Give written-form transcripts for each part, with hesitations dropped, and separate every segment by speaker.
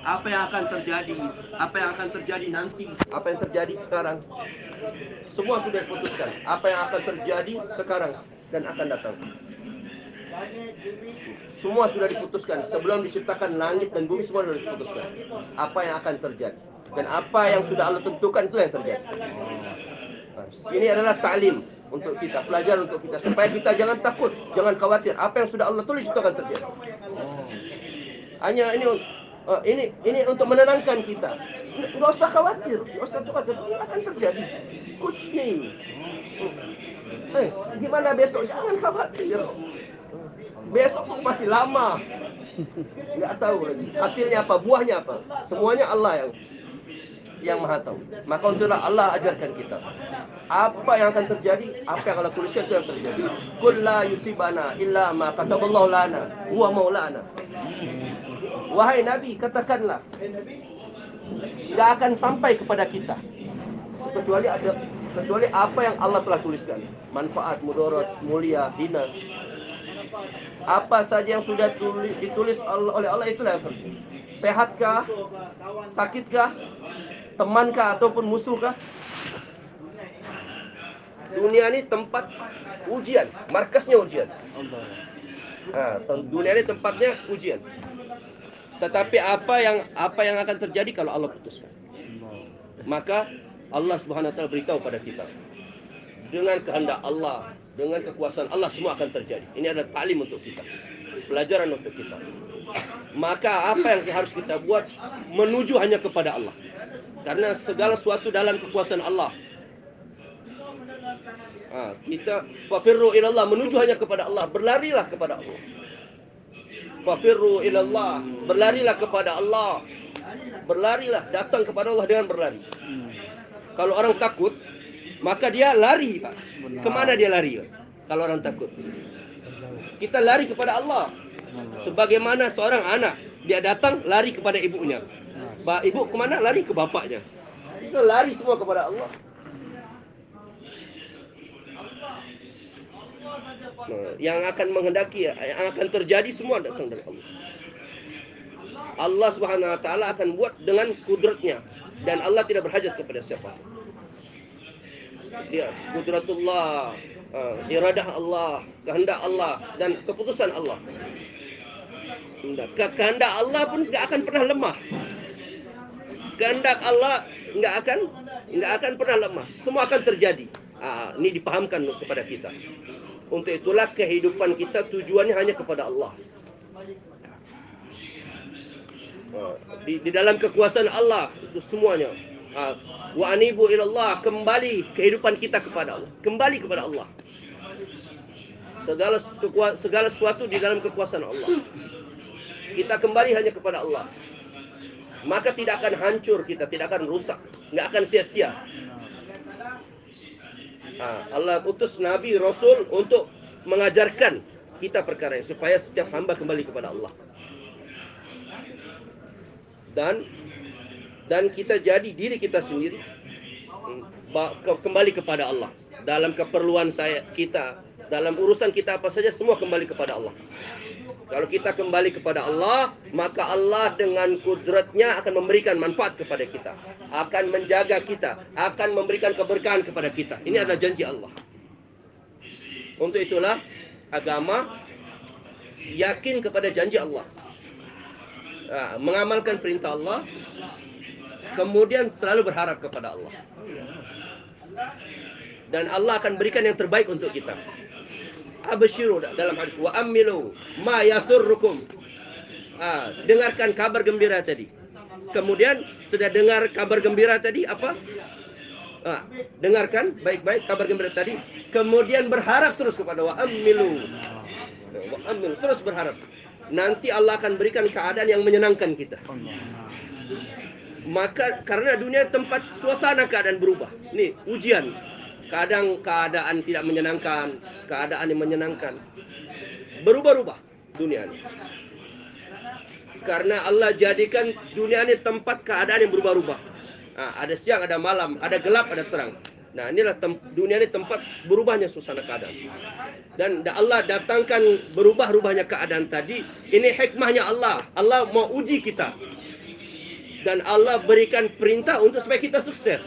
Speaker 1: apa yang akan terjadi, apa yang akan terjadi nanti, apa yang terjadi sekarang. Semua sudah diputuskan. Apa yang akan terjadi sekarang dan akan datang. Semua sudah diputuskan. Sebelum diciptakan langit dan bumi, semua sudah diputuskan. Apa yang akan terjadi. Dan apa yang sudah Allah tentukan, itu yang terjadi. Nah, ini adalah ta'lim untuk kita, pelajaran untuk kita, supaya kita jangan takut, jangan khawatir. Apa yang sudah Allah tulis itu akan terjadi. Hanya ini untuk menenangkan kita. Nggak usah khawatir, nggak usah khawatir. Ini akan terjadi. Kucni. Gimana besok? Jangan khawatir. Besok tuh masih lama. Nggak tahu lagi. Hasilnya apa, buahnya apa. Semuanya Allah yang maha tahu. Maka untuklah Allah ajarkan kita. Apa yang akan terjadi, apa yang Allah tuliskan itu yang terjadi. Qul la yusibana illa ma kataballahu lana huwa maulana. Wahai Nabi, katakanlah, tidak akan sampai kepada kita kecuali apa yang Allah telah tuliskan. Manfaat, mudarat, mulia, hina. Apa saja yang sudah ditulis oleh Allah, itulah yang penting. Sehatkah, sakitkah, temankah ataupun musuhkah? Dunia ini tempat ujian, markasnya ujian. Dunia ini tempatnya ujian. Tetapi apa yang akan terjadi kalau Allah putuskan? Maka Allah Subhanahu wa taala beritahu pada kita, dengan kehendak Allah, dengan kekuasaan Allah, semua akan terjadi. Ini adalah taklim untuk kita, pelajaran untuk kita. Maka apa yang harus kita buat? Menuju hanya kepada Allah. Karena segala sesuatu dalam kekuasaan Allah. Kita fafirru ilallah, menuju hanya kepada Allah, berlarilah kepada Allah. Fafirru ilallah, berlarilah kepada Allah. Berlarilah, datang kepada Allah dengan berlari. Kalau orang takut, maka dia lari, Pak. Kemana dia lari, Pak? Kalau orang takut, kita lari kepada Allah. Sebagaimana seorang anak, dia datang lari kepada ibunya. Ibu kemana? Lari ke bapaknya. Kita lari semua kepada Allah. Yang akan menghendaki, yang akan terjadi, semua datang dari Allah. Allah Subhanahu wa taala akan buat dengan kudratnya, dan Allah tidak berhajat kepada siapa. Dia kudratullah, iradah Allah, kehendak Allah, dan keputusan Allah. Kehendak Allah pun nggak akan pernah lemah. Kehendak Allah nggak akan pernah lemah. Semua akan terjadi. Ini dipahamkan kepada kita. Untuk itulah kehidupan kita tujuannya hanya kepada Allah. Di dalam kekuasaan Allah itu semuanya. Wa anibu ilallah, kembali kehidupan kita kepada Allah, kembali kepada Allah. Segala sesuatu di dalam kekuasaan Allah. Kita kembali hanya kepada Allah. Maka tidak akan hancur kita, tidak akan rusak, nggak akan sia-sia. Allah utus Nabi, Rasul untuk mengajarkan kita perkara ini, supaya setiap hamba kembali kepada Allah. Dan kita jadi diri kita sendiri, kembali kepada Allah. Dalam keperluan kita, dalam urusan kita apa saja, semua kembali kepada Allah. Kalau kita kembali kepada Allah, maka Allah dengan kudratnya akan memberikan manfaat kepada kita, akan menjaga kita, akan memberikan keberkahan kepada kita. Ini adalah janji Allah. Untuk itulah agama yakin kepada janji Allah, mengamalkan perintah Allah, kemudian selalu berharap kepada Allah. Dan Allah akan berikan yang terbaik untuk kita. Abshiru, dalam hadis, wa amilu ma yasurrukum. Dengarkan kabar gembira tadi. Kemudian sudah dengar kabar gembira tadi, apa? Dengarkan baik-baik kabar gembira tadi. Kemudian berharap terus kepada wa amilu, terus berharap. Nanti Allah akan berikan keadaan yang menyenangkan kita. Maka karena dunia tempat suasana keadaan berubah. Nih ujian. Kadang keadaan tidak menyenangkan, keadaan yang menyenangkan. Berubah-ubah dunia ini. Karena Allah jadikan dunia ini tempat keadaan yang berubah-ubah. Ada siang, ada malam, ada gelap, ada terang. Nah, inilah dunia ini tempat berubahnya suasana keadaan. Dan Allah datangkan berubah-ubahnya keadaan tadi. Ini hikmahnya Allah. Allah mau uji kita. Dan Allah berikan perintah untuk supaya kita sukses.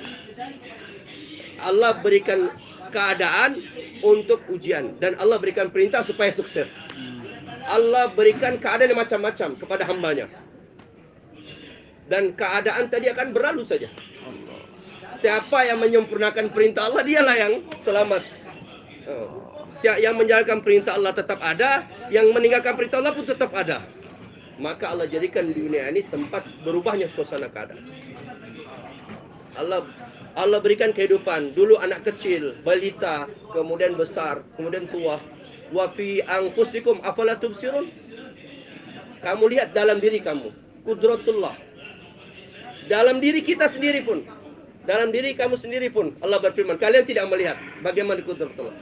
Speaker 1: Allah berikan keadaan untuk ujian. Dan Allah berikan perintah supaya sukses. Allah berikan keadaan yang macam-macam kepada hambanya. Dan keadaan tadi akan berlalu saja. Siapa yang menyempurnakan perintah Allah, dialah yang selamat. Yang menjalankan perintah Allah tetap ada, yang meninggalkan perintah Allah pun tetap ada. Maka Allah jadikan dunia ini tempat berubahnya suasana keadaan. Allah berikan kehidupan. Dulu anak kecil, balita, kemudian besar, kemudian tua. Wa fi anfusikum afala tubsirun. Kamu lihat dalam diri kamu, qudratullah. Dalam diri kita sendiri pun, dalam diri kamu sendiri pun Allah berfirman, kalian tidak melihat bagaimana qudratullah.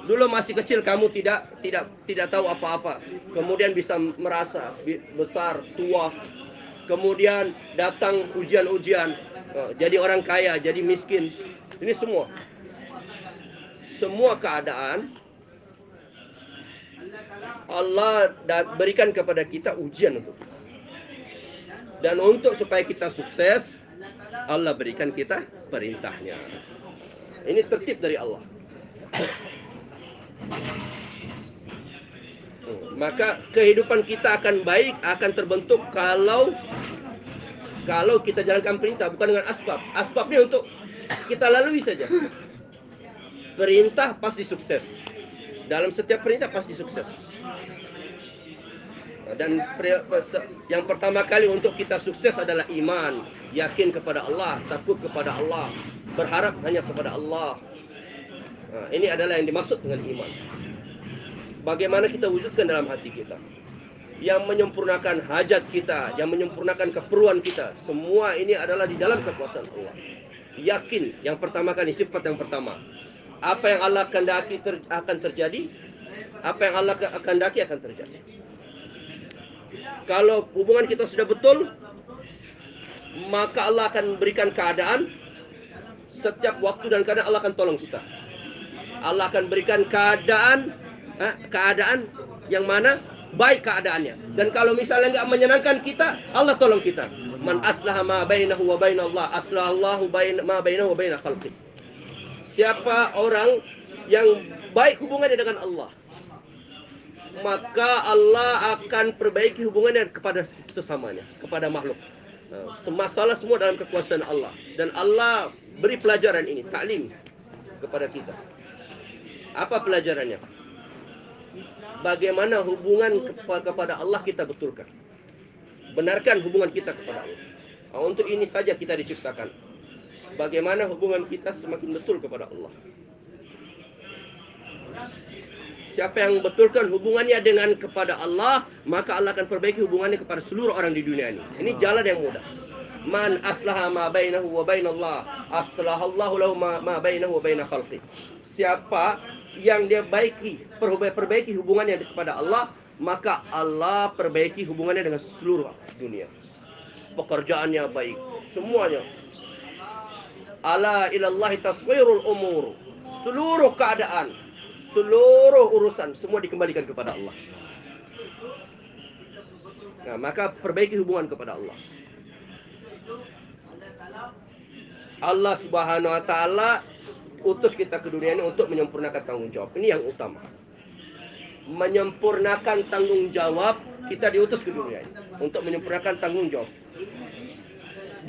Speaker 1: Dulu masih kecil kamu tidak tahu apa-apa. Kemudian bisa merasa besar, tua. Kemudian datang ujian-ujian, jadi orang kaya, jadi miskin. Ini semua keadaan Allah berikan kepada kita ujian untuk kita. Dan untuk supaya kita sukses, Allah berikan kita perintahnya. Ini tertib dari Allah. Maka kehidupan kita akan baik, akan terbentuk kalau kita jalankan perintah, bukan dengan asbab. Asbabnya untuk kita lalui saja. Perintah pasti sukses. Dalam setiap perintah pasti sukses. Dan yang pertama kali untuk kita sukses adalah iman, yakin kepada Allah, takut kepada Allah, berharap hanya kepada Allah. Ini adalah yang dimaksud dengan iman. Bagaimana kita wujudkan dalam hati kita, yang menyempurnakan hajat kita, yang menyempurnakan keperluan kita, semua ini adalah di dalam kekuasaan Allah. Yakin, yang pertama kali, sifat yang pertama. Apa yang Allah kehendaki akan terjadi, apa yang Allah kehendaki akan terjadi. Kalau hubungan kita sudah betul, maka Allah akan berikan keadaan. Setiap waktu dan keadaan Allah akan tolong kita. Allah akan berikan keadaan yang mana baik keadaannya. Dan kalau misalnya nggak menyenangkan kita, Allah tolong kita. Man aslaha ma bainahu wa bainallah, aslahallahu ma bainahu wa baina khalqi. Siapa orang yang baik hubungannya dengan Allah, maka Allah akan perbaiki hubungannya kepada sesamanya, kepada makhluk. Masalah semua dalam kekuasaan Allah. Dan Allah beri pelajaran ini, taklim kepada kita. Apa pelajarannya? Bagaimana hubungan kepada Allah kita betulkan. Benarkan hubungan kita kepada Allah. Untuk ini saja kita diciptakan. Bagaimana hubungan kita semakin betul kepada Allah. Siapa yang betulkan hubungannya dengan kepada Allah, maka Allah akan perbaiki hubungannya kepada seluruh orang di dunia ini. Ini jalan yang mudah. Man aslaha ma bainahu wa bainallah, aslahallahu lahu ma bainahu wa baina khalqi. Siapa yang dia perbaiki hubungannya kepada Allah, maka Allah perbaiki hubungannya dengan seluruh dunia. Pekerjaannya baik, semuanya. Ala ilallahi taswirul umur. Seluruh keadaan, seluruh urusan semua dikembalikan kepada Allah. Nah, maka perbaiki hubungan kepada Allah. Allah Subhanahu wa taala utus kita ke dunia ini untuk menyempurnakan tanggung jawab. Ini yang utama. Menyempurnakan tanggung jawab, kita diutus ke dunia ini untuk menyempurnakan tanggung jawab.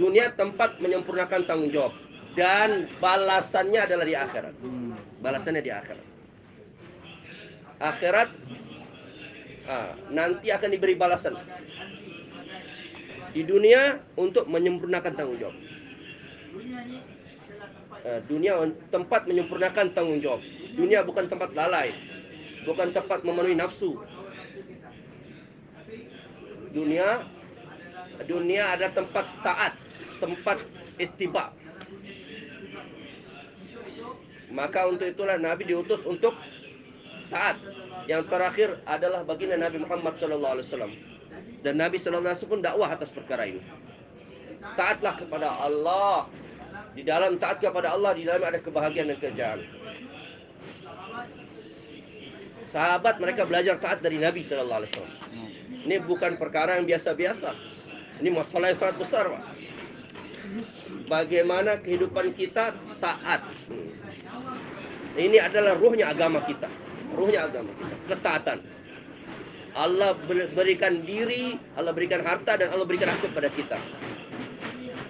Speaker 1: Dunia tempat menyempurnakan tanggung jawab, dan balasannya adalah di akhirat. Balasannya di akhirat. Akhirat nanti akan diberi balasan. Di dunia untuk menyempurnakan tanggung jawab. Dunia tempat menyempurnakan tanggung jawab. Dunia bukan tempat lalai, bukan tempat memenuhi nafsu. Dunia ada tempat taat, tempat ittiba. Maka untuk itulah Nabi diutus untuk taat. Yang terakhir adalah baginda Nabi Muhammad SAW. Dan Nabi SAW pun dakwah atas perkara ini. Taatlah kepada Allah. Di dalam taat kepada Allah, di dalam ada kebahagiaan dan kejayaan. Sahabat mereka belajar taat dari Nabi SAW. Ini bukan perkara yang biasa-biasa. Ini masalah yang sangat besar, Pak. Bagaimana kehidupan kita taat. Ini adalah ruhnya agama kita. Ruhnya agama kita, ketaatan. Allah berikan diri, Allah berikan harta, dan Allah berikan asbab pada kita.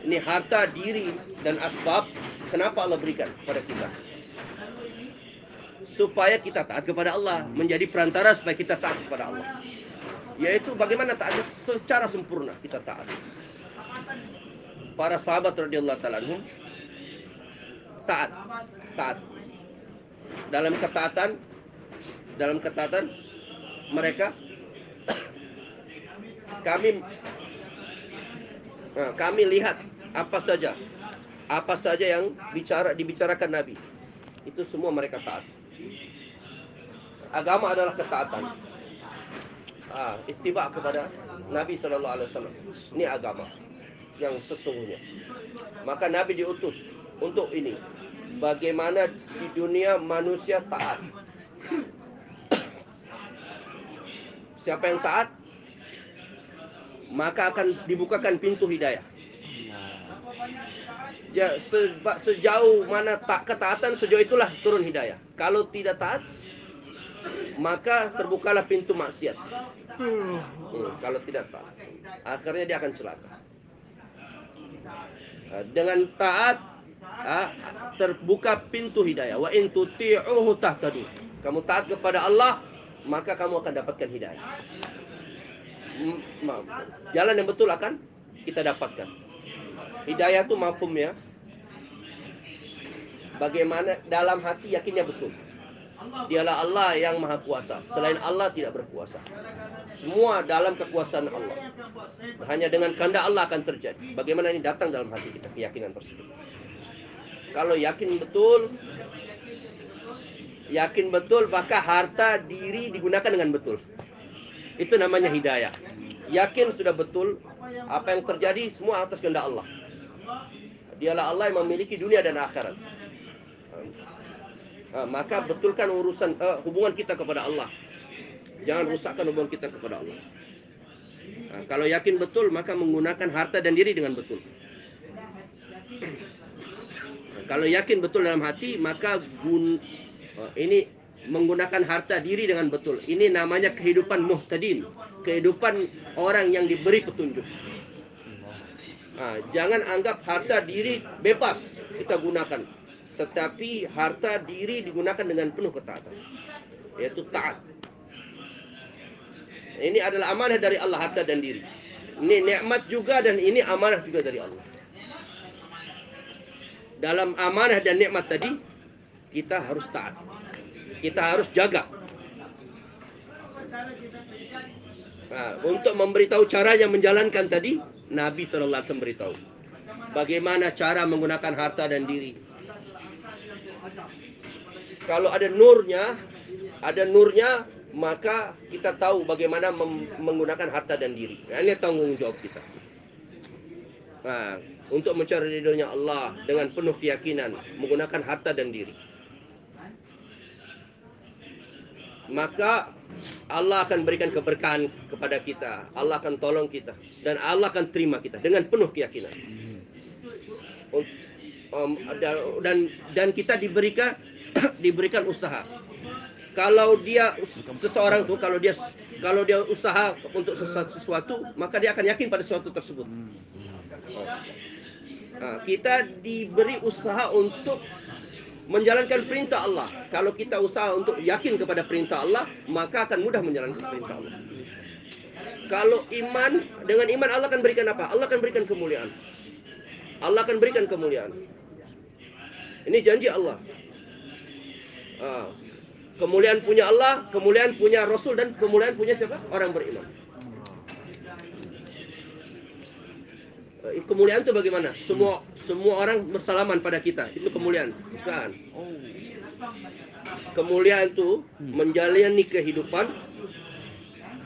Speaker 1: Ini harta, diri, dan asbab. Kenapa Allah berikan pada kita? Supaya kita taat kepada Allah, menjadi perantara supaya kita taat kepada Allah. Yaitu bagaimana taat secara sempurna kita taat. Para sahabat radhiyallahu ta'ala anhum taat. Dalam ketaatan mereka kami lihat apa saja yang dibicarakan Nabi, itu semua mereka taat. Agama adalah ketaatan. Ittiba kepada Nabi sallallahu alaihi wasallam. Ini agama yang sesungguhnya. Maka Nabi diutus untuk ini. Bagaimana di dunia manusia taat. Siapa yang taat, maka akan dibukakan pintu hidayah. Sejauh mana ketaatan, sejauh itulah turun hidayah. Kalau tidak taat, maka terbukalah pintu maksiat. Kalau tidak taat, akhirnya dia akan celaka. Dengan taat terbuka pintu hidayah. Wa in tuti'uhu tahtadu. Kamu taat kepada Allah, maka kamu akan dapatkan hidayah. Jalan yang betul akan kita dapatkan. Hidayah itu mafhumnya bagaimana dalam hati yakinnya betul. Dialah Allah yang maha kuasa. Selain Allah tidak berkuasa. Semua dalam kekuasaan Allah. Hanya dengan kehendak Allah akan terjadi. Bagaimana ini datang dalam hati kita, keyakinan tersebut. Kalau yakin betul, maka harta diri digunakan dengan betul. Itu namanya hidayah. Yakin sudah betul, apa yang terjadi semua atas kehendak Allah. Dialah Allah yang memiliki dunia dan akhirat. Maka betulkan urusan hubungan kita kepada Allah. Jangan rusakkan hubungan kita kepada Allah. Kalau yakin betul, maka menggunakan harta dan diri dengan betul. Kalau yakin betul dalam hati, maka ini menggunakan harta diri dengan betul. Ini namanya kehidupan muhtadin, kehidupan orang yang diberi petunjuk. Jangan anggap harta diri bebas kita gunakan, tetapi harta diri digunakan dengan penuh ketaatan, yaitu taat. Ini adalah amanah dari Allah, harta dan diri. Ini nikmat juga, dan ini amanah juga dari Allah. Dalam amanah dan nikmat tadi, kita harus taat. Kita harus jaga. Untuk memberitahu caranya menjalankan tadi, Nabi SAW beritahu bagaimana cara menggunakan harta dan diri. Kalau ada nurnya, maka kita tahu bagaimana menggunakan harta dan diri. Ini tanggung jawab kita. Untuk mencari ridhonya Allah dengan penuh keyakinan, menggunakan harta dan diri. Maka Allah akan berikan keberkahan kepada kita. Allah akan tolong kita. Dan Allah akan terima kita dengan penuh keyakinan. Dan kita diberikan usaha. Kalau dia seseorang tuh kalau dia usaha untuk sesuatu, maka dia akan yakin pada sesuatu tersebut. Kita diberi usaha untuk menjalankan perintah Allah. Kalau kita usaha untuk yakin kepada perintah Allah, maka akan mudah menjalankan perintah Allah. Kalau dengan iman Allah akan berikan apa? Allah akan berikan kemuliaan. Allah akan berikan kemuliaan. Ini janji Allah. Kemuliaan punya Allah, kemuliaan punya Rasul, dan kemuliaan punya siapa? Orang beriman. Kemuliaan itu bagaimana? Semua orang bersalaman pada kita. Itu kemuliaan. Bukan. Kemuliaan itu menjalani kehidupan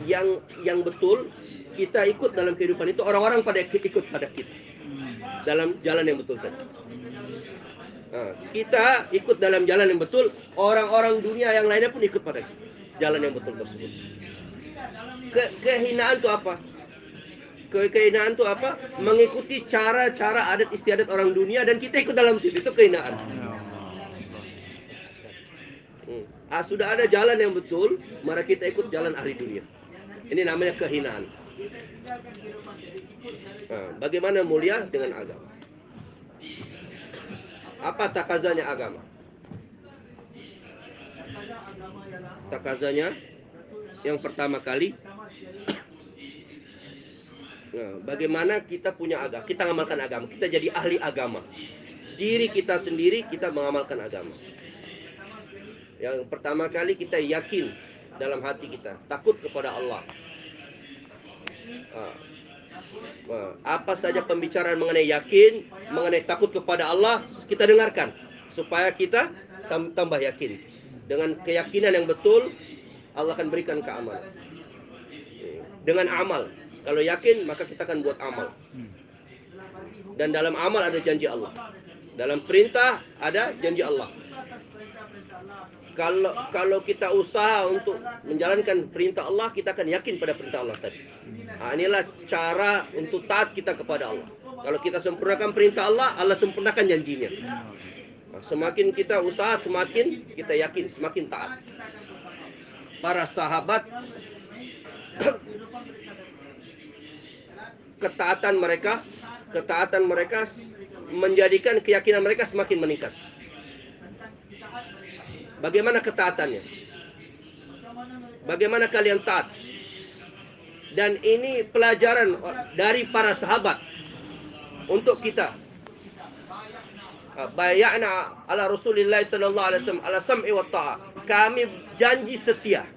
Speaker 1: yang betul. Kita ikut dalam kehidupan itu. Orang-orang pada ikut pada kita dalam jalan yang betul tadi. Kita ikut dalam jalan yang betul. Orang-orang dunia yang lainnya pun ikut pada jalan yang betul tersebut. Kehinaan itu apa? Kehinaan itu apa? Mengikuti cara-cara adat istiadat orang dunia dan kita ikut dalam situ. Itu kehinaan. Sudah ada jalan yang betul, mari kita ikut jalan ahli dunia. Ini namanya kehinaan. Bagaimana mulia dengan agama? Apa takazanya agama? Takazanya yang pertama kali, bagaimana kita punya agama, kita mengamalkan agama, kita jadi ahli agama. Diri kita sendiri kita mengamalkan agama. Yang pertama kali kita yakin dalam hati kita, takut kepada Allah. Apa saja pembicaraan mengenai yakin, mengenai takut kepada Allah, kita dengarkan supaya kita tambah yakin. Dengan keyakinan yang betul, Allah akan berikan keamanan. Dengan amal, kalau yakin maka kita akan buat amal. Dan dalam amal ada janji Allah. Dalam perintah ada janji Allah. Kalau kita usaha untuk menjalankan perintah Allah, kita akan yakin pada perintah Allah tadi. Inilah cara untuk taat kita kepada Allah. Kalau kita sempurnakan perintah Allah, Allah sempurnakan janjinya. Semakin kita usaha, semakin kita yakin, semakin taat. Para sahabat, ketaatan mereka menjadikan keyakinan mereka semakin meningkat. Bagaimana ketaatannya? Bagaimana kalian taat? Dan ini pelajaran dari para sahabat untuk kita. Bay'ana ala Rasulillah sallallahu alaihi wasallam ala sam'i wa ta'ah. Kami janji setia.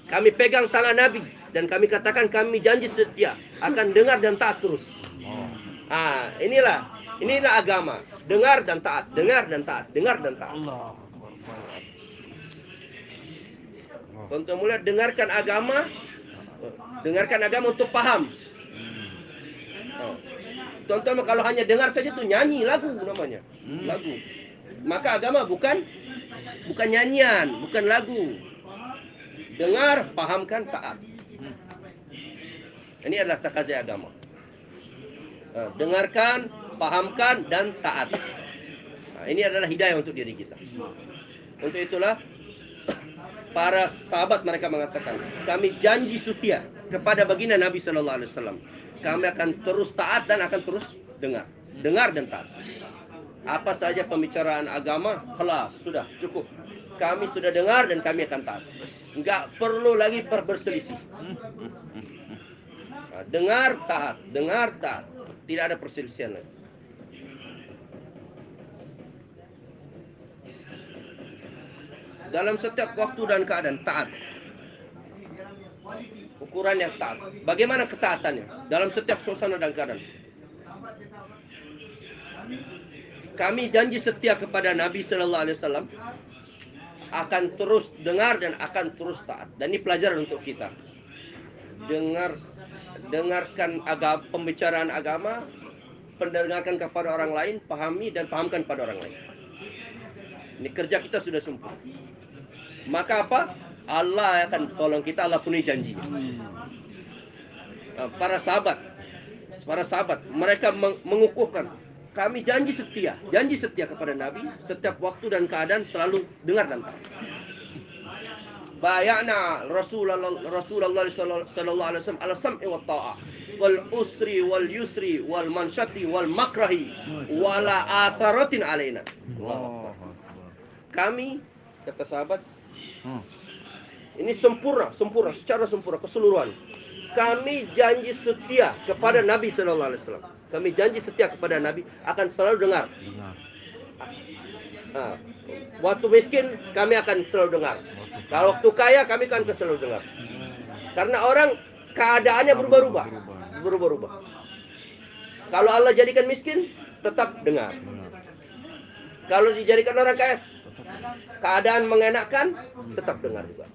Speaker 1: Kami pegang tangan Nabi dan kami katakan kami janji setia akan dengar dan taat terus. Inilah agama. Dengar dan taat, dengar dan taat, dengar dan taat. Tonton mulia, dengarkan agama untuk paham. Tonton kalau hanya dengar saja tuh nyanyi lagu namanya. Lagu. Maka agama bukan nyanyian, bukan lagu. Dengar, pahamkan, taat. Ini adalah takazai agama. Dengarkan, pahamkan, dan taat. Ini adalah hidayah untuk diri kita. Untuk itulah para sahabat mereka mengatakan, kami janji setia kepada baginda Nabi Sallallahu Alaihi Wasallam. Kami akan terus taat dan akan terus dengar dan taat. Apa saja pembicaraan agama, kelas sudah cukup. Kami sudah dengar dan kami akan taat. Enggak perlu lagi berselisih. Dengar taat, dengar taat. Tidak ada perselisihan lagi. Dalam setiap waktu dan keadaan taat. Ukuran yang taat. Bagaimana ketaatannya dalam setiap suasana dan keadaan? Kami janji setia kepada Nabi Sallallahu Alaihi Wasallam, akan terus dengar dan akan terus taat. Dan ini pelajaran untuk kita. Dengarkan pembicaraan agama, pendengarkan kepada orang lain, pahami dan pahamkan pada orang lain. Ini kerja kita sudah sempurna. Maka apa? Allah akan tolong kita, Allah penuhi janjinya. Para sahabat, mereka mengukuhkan, kami janji setia kepada Nabi, setiap waktu dan keadaan selalu dengar dan taat. Bay'ana Rasulullah sallallahu alaihi wasallam ala sam'i wa ta'ah wal usri wal yusri wal mansyati wal makrahi wala atharatin alaina. Kami, kata sahabat, ini sempurna, secara sempurna, keseluruhan. Kami janji setia kepada Nabi Sallallahu Alaihi Wasallam. Kami janji setia kepada Nabi akan selalu dengar. Waktu miskin kami akan selalu dengar. Kalau waktu kaya kami akan selalu dengar. Karena orang keadaannya berubah-ubah. Kalau Allah jadikan miskin, tetap dengar. Kalau dijadikan orang kaya, keadaan mengenakkan, tetap dengar juga.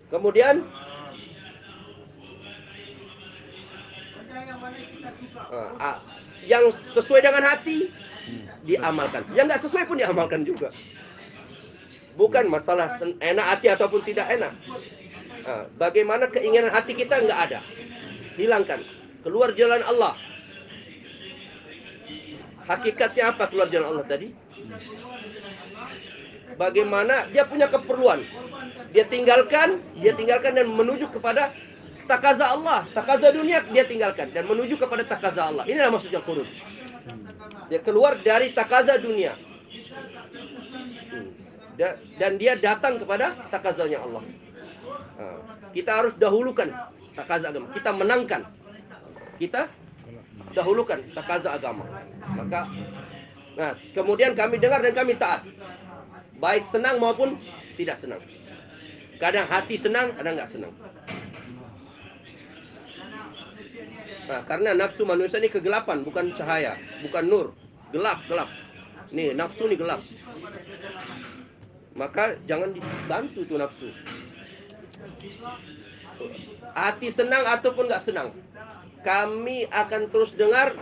Speaker 1: Kemudian yang sesuai dengan hati diamalkan, yang nggak sesuai pun diamalkan juga. Bukan masalah enak hati ataupun tidak enak. Bagaimana keinginan hati kita nggak ada. hilangkan. Keluar jalan Allah. Hakikatnya apa keluar jalan Allah tadi? Bagaimana dia punya keperluan. Dia tinggalkan dan menuju kepada takaza Allah. Takaza dunia dia tinggalkan dan menuju kepada takaza Allah. Inilah maksudnya khuruj. Dia keluar dari takaza dunia. Dan dia datang kepada takazanya Allah. Kita harus dahulukan takaza agama. Kita menangkan. Kita dahulukan takaza agama. Maka kemudian kami dengar dan kami taat. Baik senang maupun tidak senang. Kadang hati senang, kadang nggak senang. Karena nafsu manusia ini kegelapan, bukan cahaya, bukan nur. Gelap. Nih, nafsu ini gelap. Maka jangan dibantu tuh nafsu. Hati senang ataupun nggak senang, kami akan terus dengar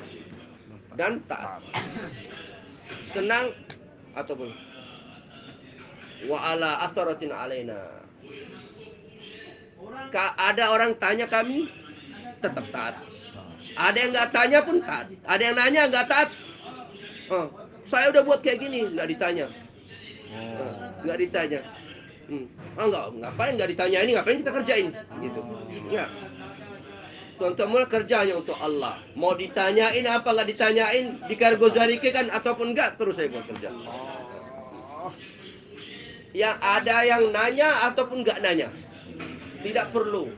Speaker 1: dan taat. Senang ataupun wa ala asaratin alaina. Ada orang tanya kami, tetap taat. Ada yang nggak tanya pun taat. Ada yang nanya nggak taat. Saya udah buat kayak gini, nggak ditanya. Nggak ditanya. Ngapain nggak ditanya ini? Ngapain kita kerjain? Gitu. Ya. Tuan-tuan mulai kerjanya untuk Allah. Mau ditanyain apa nggak ditanyain, dikargozarike kan ataupun enggak, terus saya buat kerja. Yang ada yang nanya ataupun nggak nanya, tidak perlu.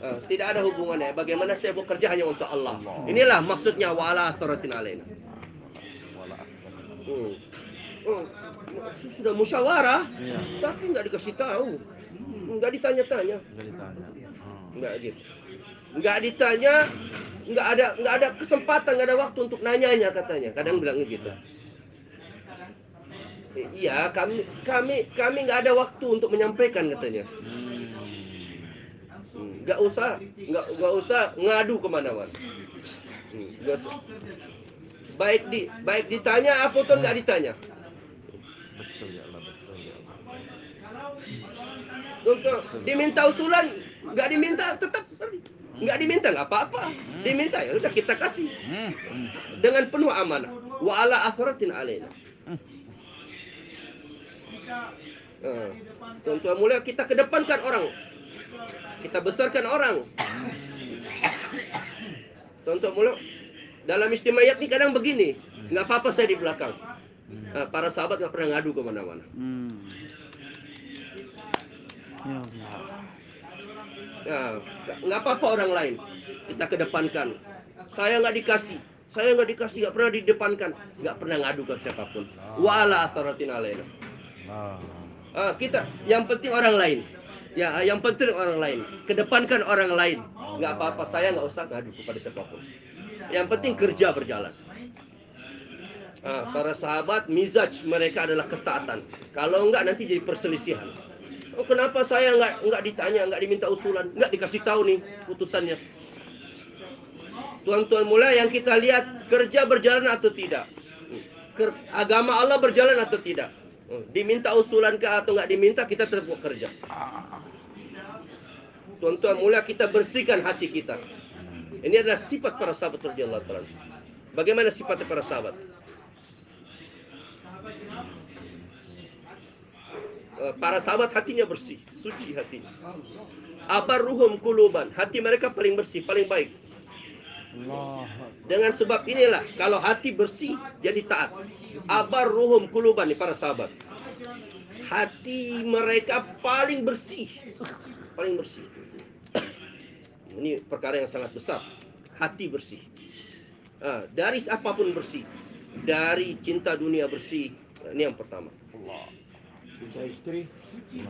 Speaker 1: Tidak ada hubungannya. Bagaimana saya buat kerja hanya untuk Allah. Inilah maksudnya wa'ala asratin alaina. Sudah musyawarah, tapi nggak dikasih tahu, nggak ditanya-tanya, nggak gitu, nggak ditanya, nggak ada kesempatan, nggak ada waktu untuk nanyanya katanya. Kadang bilangnya gitu. Iya, kami nggak ada waktu untuk menyampaikan katanya. Nggak usah ngadu kemana-mana. Baik ditanya apa pun nggak ditanya. Untuk diminta usulan, nggak diminta tetap nggak diminta nggak apa-apa. Diminta ya udah kita kasih dengan penuh amanah. Wa ala asratin alaina. Tuan-tuan mulia, kita kedepankan orang, kita besarkan orang. Tuan-tuan mulia, dalam istimayat ini kadang begini, nggak apa-apa saya di belakang. Para sahabat nggak pernah ngadu kemana-mana. Nggak apa-apa orang lain, kita kedepankan. Saya nggak dikasih, nggak pernah didepankan, nggak pernah ngadu ke siapapun. Wa ala asaratin alaina. Kita yang penting orang lain. Ya, yang penting orang lain. Kedepankan orang lain. Nggak apa-apa, saya nggak usah ngadu kepada siapapun. Yang penting kerja berjalan. Para sahabat mizaj mereka adalah ketaatan. Kalau enggak nanti jadi perselisihan. Kenapa saya enggak ditanya, enggak diminta usulan, enggak dikasih tahu nih putusannya. Tuan-tuan mulia, yang kita lihat kerja berjalan atau tidak. Agama Allah berjalan atau tidak. Diminta usulan ke atau enggak diminta, kita tetap bekerja. Tuan-tuan mulia, kita bersihkan hati kita. Ini adalah sifat para sahabat radhiyallahu ta'ala. Bagaimana sifatnya para sahabat? Para sahabat hatinya bersih, suci hatinya. Abarruhum quluban, hati mereka paling bersih, paling baik. Dengan sebab inilah, kalau hati bersih jadi taat. Abarruhum quluban, nih para sahabat. Hati mereka paling bersih, paling bersih. Ini perkara yang sangat besar. Hati bersih. Dari apapun bersih. Dari cinta dunia bersih. Ini yang pertama.
Speaker 2: Cinta istri.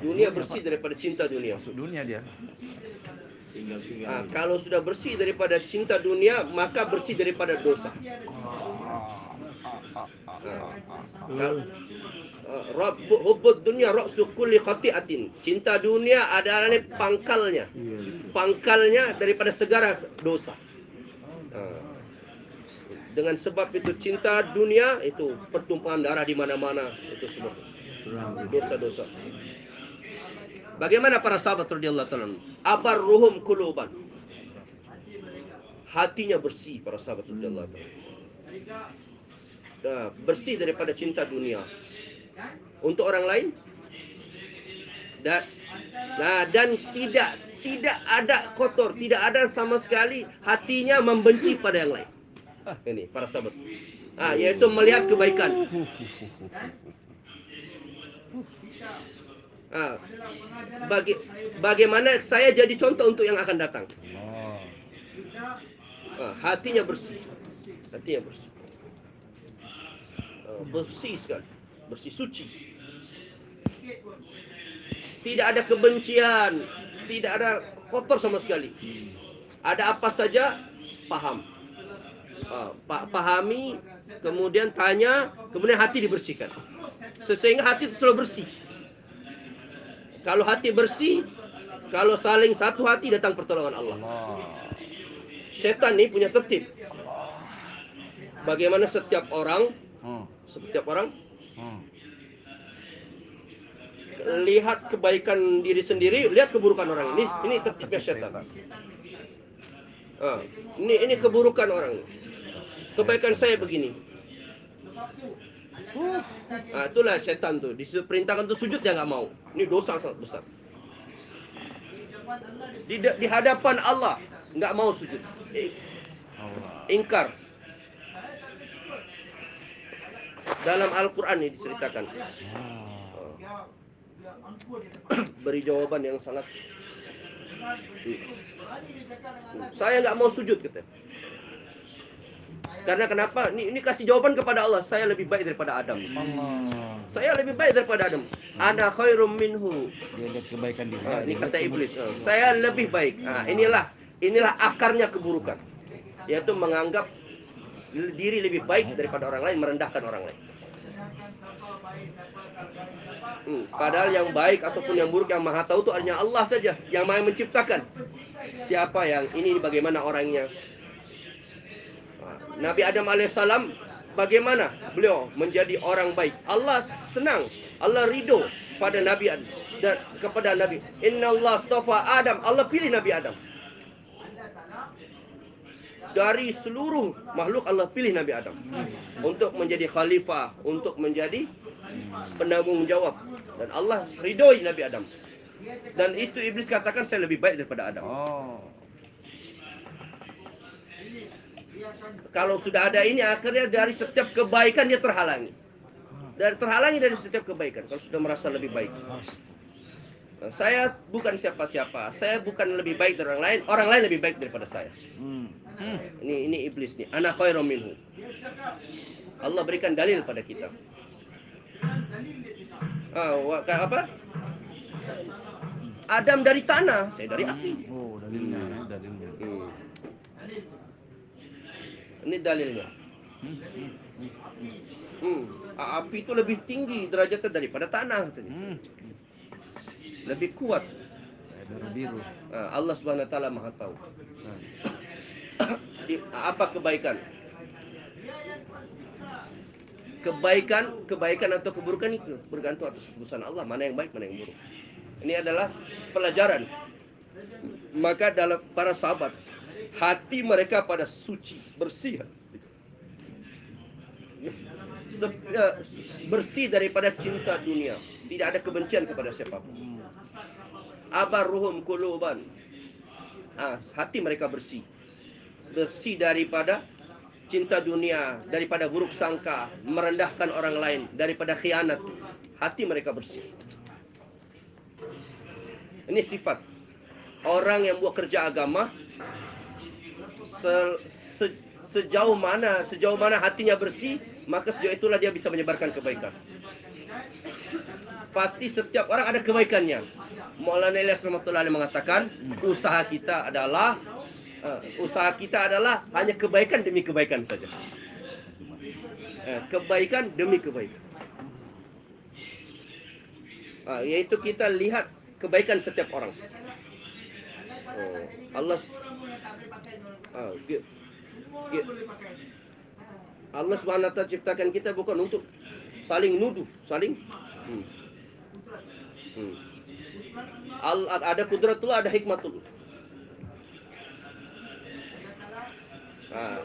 Speaker 1: Dunia bersih daripada cinta dunia.
Speaker 2: Masuk dunia dia.
Speaker 1: Kalau sudah bersih daripada cinta dunia, maka bersih daripada dosa. Hubbud dunia ra'su kulli khati'atin. Cinta dunia adalah pangkalnya. Pangkalnya daripada segala dosa. Dengan sebab itu cinta dunia itu pertumpahan darah di mana-mana, itu semua dosa-dosa. Bagaimana para sahabat radhiyallahu ta'ala? Abarruhum quluban. hatinya bersih para sahabat Allah. Bersih daripada cinta dunia untuk orang lain dan tidak ada kotor, tidak ada sama sekali hatinya membenci pada yang lain. Ini para sahabat. Yaitu melihat kebaikan. Bagaimana saya jadi contoh untuk yang akan datang. Hatinya bersih. Hatinya bersih. Bersih sekali. Bersih, suci. Tidak ada kebencian, tidak ada kotor sama sekali. Ada apa saja paham. Pahami, kemudian tanya, kemudian hati dibersihkan. Sehingga hati itu selalu bersih. Kalau hati bersih, kalau saling satu hati, datang pertolongan Allah. Setan ini punya tertib. Bagaimana setiap orang lihat kebaikan diri sendiri, lihat keburukan orang. Ini tertibnya setan. Ini keburukan orang. Kebaikan saya begini. Itulah setan tuh. Diperintahkan tuh sujud dia nggak mau. Ini dosa sangat besar. Di hadapan Allah nggak mau sujud. Ingkar. Dalam Al-Quran ini diceritakan. Beri jawaban yang sangat. Saya nggak mau sujud katanya. Karena kenapa? Ini kasih jawaban kepada Allah. Saya lebih baik daripada Adam. Saya lebih baik daripada Adam. Ana khairum minhu.
Speaker 2: Dia lihat kebaikan diri.
Speaker 1: Ini kata iblis. Saya lebih baik. Inilah akarnya keburukan. Yaitu menganggap diri lebih baik daripada orang lain, merendahkan orang lain. Padahal yang baik ataupun yang buruk yang maha tahu itu hanya Allah saja, yang maha menciptakan. Siapa yang ini bagaimana orangnya? Nabi Adam alaihissalam bagaimana beliau menjadi orang baik? Allah senang, Allah ridho pada Nabi Adam dan kepada Nabi. Inna Allah astafa Adam, Allah pilih Nabi Adam. Dari seluruh makhluk Allah pilih Nabi Adam untuk menjadi khalifah, untuk menjadi penanggung jawab, dan Allah ridhoi Nabi Adam. Dan itu iblis katakan saya lebih baik daripada Adam. Kalau sudah ada ini, akhirnya dari setiap kebaikan dia terhalangi. Terhalangi dari setiap kebaikan kalau sudah merasa lebih baik. Saya bukan siapa-siapa, saya bukan lebih baik dari orang lain lebih baik daripada saya. Ini iblis nih. Ana khairum minhu. Allah berikan dalil pada kita. Apa? Adam dari tanah, saya dari api.
Speaker 2: Dalilnya.
Speaker 1: Ini dalilnya. Api itu lebih tinggi derajatnya daripada tanah katanya. Lebih kuat.
Speaker 2: Biru.
Speaker 1: Allah Subhanahu wa taala Maha tahu. Apa kebaikan? Kebaikan atau keburukan itu bergantung atas keputusan Allah, mana yang baik, mana yang buruk. Ini adalah pelajaran. Maka dalam para sahabat, hati mereka pada suci, bersih. Bersih daripada cinta dunia. Tidak ada kebencian kepada siapapun. Abarruhum quluban. Hati mereka bersih. Bersih daripada cinta dunia, daripada buruk sangka, merendahkan orang lain, daripada khianat. Hati mereka bersih. Ini sifat orang yang buat kerja agama. Sejauh mana hatinya bersih, maka sejauh itulah dia bisa menyebarkan kebaikan. Pasti setiap orang ada kebaikannya. Maulana Ilyas rahmatullahi alaihi mengatakan, usaha kita adalah hanya kebaikan demi kebaikan saja. Kebaikan demi kebaikan. Yaitu kita lihat kebaikan setiap orang. Allah Subhanahu wa taala ciptakan kita bukan untuk saling nuduh, ada kudratullah, ada hikmatullah. Ah,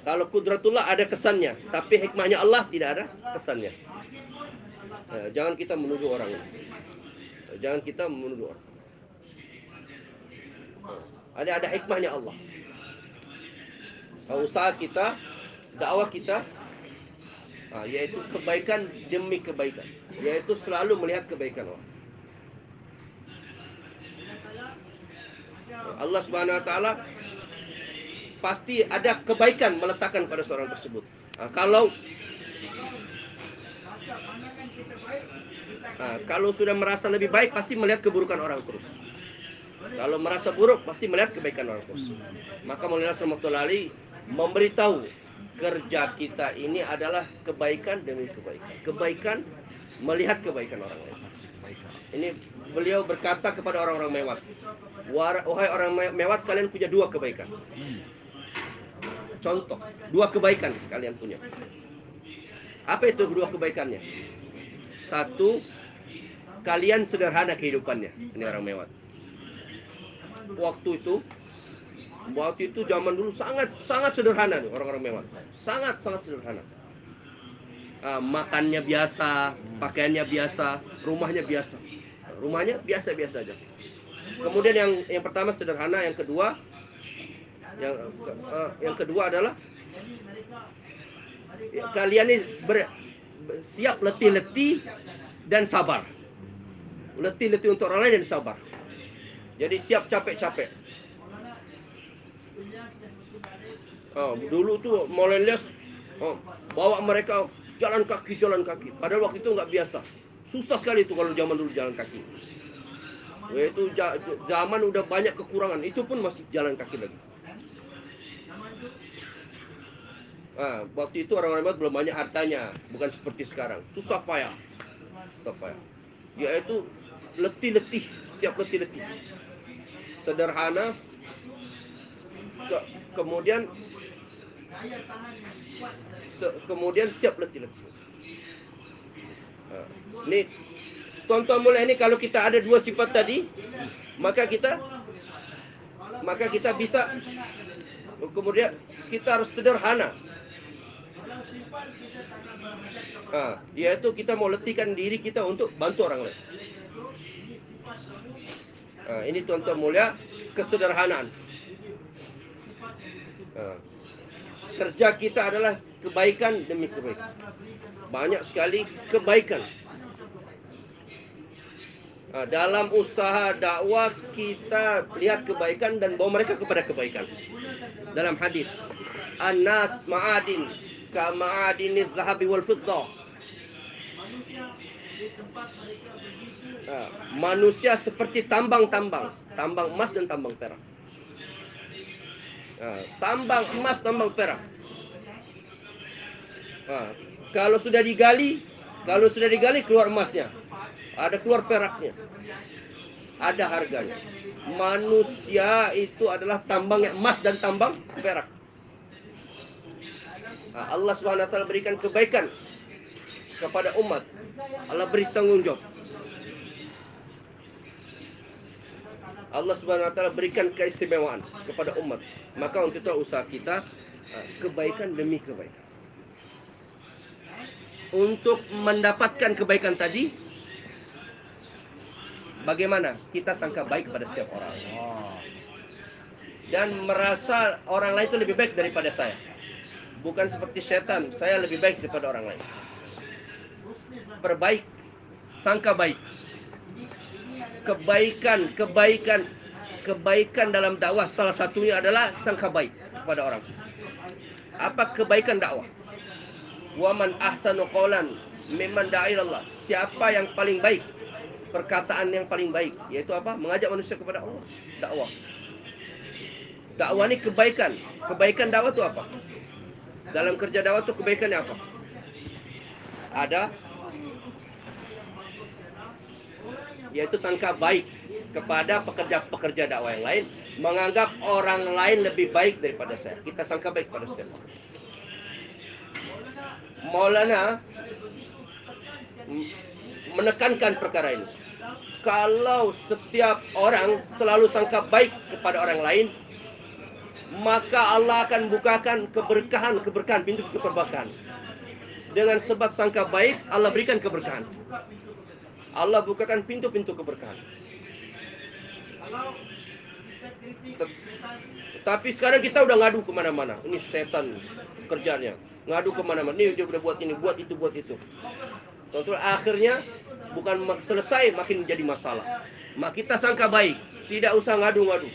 Speaker 1: kalau kudratullah ada kesannya, tapi hikmahnya Allah tidak ada kesannya. Jangan kita menuduh orang. Jangan kita menuduh orang. Ada hikmahnya Allah. Usaha kita, dakwah kita, yaitu kebaikan demi kebaikan, yaitu selalu melihat kebaikan orang. Allah Subhanahu Wa Taala pasti ada kebaikan meletakkan pada seorang tersebut. Kalau sudah merasa lebih baik, pasti melihat keburukan orang terus. Kalau merasa buruk, pasti melihat kebaikan orang terus. Maka Maulana Rahmatullahi memberitahu kerja kita ini adalah kebaikan demi kebaikan. Kebaikan melihat kebaikan orang lain. Ini beliau berkata kepada orang-orang mewat, wahai orang mewat, kalian punya dua kebaikan. Contoh, dua kebaikan kalian punya. Apa itu dua kebaikannya? Satu, kalian sederhana kehidupannya. Ini orang mewat. Waktu itu zaman dulu sangat sederhana nih orang-orang mewat. Sangat sederhana. Makannya biasa, pakaiannya biasa, rumahnya biasa. Rumahnya biasa-biasa aja. Kemudian yang pertama sederhana, yang kedua adalah kalian ini siap letih-letih dan sabar. Letih-letih untuk orang lain dan sabar. Jadi siap capek-capek. Dulu tuh Molelias bawa mereka jalan kaki. Padahal waktu itu nggak biasa. Susah sekali itu kalau zaman dulu jalan kaki. Itu zaman udah banyak kekurangan. Itu pun masih jalan kaki lagi. Waktu itu orang-orang belum banyak hartanya, bukan seperti sekarang. Susah payah. Yaitu letih-letih, siap letih-letih. Sederhana, kemudian siap letih-letih. Ini tuan-tuan mulai ini, kalau kita ada dua sifat tadi, maka kita bisa, kemudian kita harus sederhana. Yaitu kita mau letihkan diri kita untuk bantu orang lain. Ini tuan-tuan mulia, kesederhanaan. Kerja kita adalah kebaikan demi kebaikan. Banyak sekali kebaikan. Dalam usaha dakwah kita lihat kebaikan dan bawa mereka kepada kebaikan. Dalam hadis, An-nas ma'adin kama'adiniz zahabi wal fiddah. Manusia seperti tambang emas dan tambang perak. Tambang emas, tambang perak. Kalau sudah digali keluar emasnya, ada keluar peraknya, ada harganya. Manusia itu adalah tambang emas dan tambang perak. Allah Subhanahu wa taala berikan kebaikan kepada umat. Allah beri tanggung jawab. Allah Subhanahu wa taala berikan keistimewaan kepada umat. Maka untuk itu usaha kita kebaikan demi kebaikan. Untuk mendapatkan kebaikan tadi, bagaimana kita sangka baik kepada setiap orang dan merasa orang lain itu lebih baik daripada saya. Bukan seperti setan, saya lebih baik daripada orang lain. Perbaik, sangka baik. Kebaikan dalam dakwah salah satunya adalah sangka baik kepada orang. Apa kebaikan dakwah? Wa man ahsanu qawlan mimman da'a ilallah. Siapa yang paling baik? Perkataan yang paling baik, yaitu apa? Mengajak manusia kepada Allah. Dakwah. Dakwah ini kebaikan. Kebaikan dakwah itu apa? Dalam kerja dakwah itu kebaikannya apa? Ada, yaitu sangka baik kepada pekerja-pekerja dakwah yang lain, menganggap orang lain lebih baik daripada saya. Kita sangka baik pada setiap orang. Maulana menekankan perkara ini. Kalau setiap orang selalu sangka baik kepada orang lain, maka Allah akan bukakan keberkahan, pintu-pintu keberkahan. Dengan sebab sangka baik, Allah berikan keberkahan. Allah bukakan pintu-pintu keberkahan. Tapi sekarang kita udah ngadu kemana-mana. Ini setan kerjanya. Ngadu kemana-mana. Ini dia udah buat ini, buat itu, buat itu. Tentu akhirnya bukan selesai, makin jadi masalah. Kita sangka baik, tidak usah ngadu-ngadu.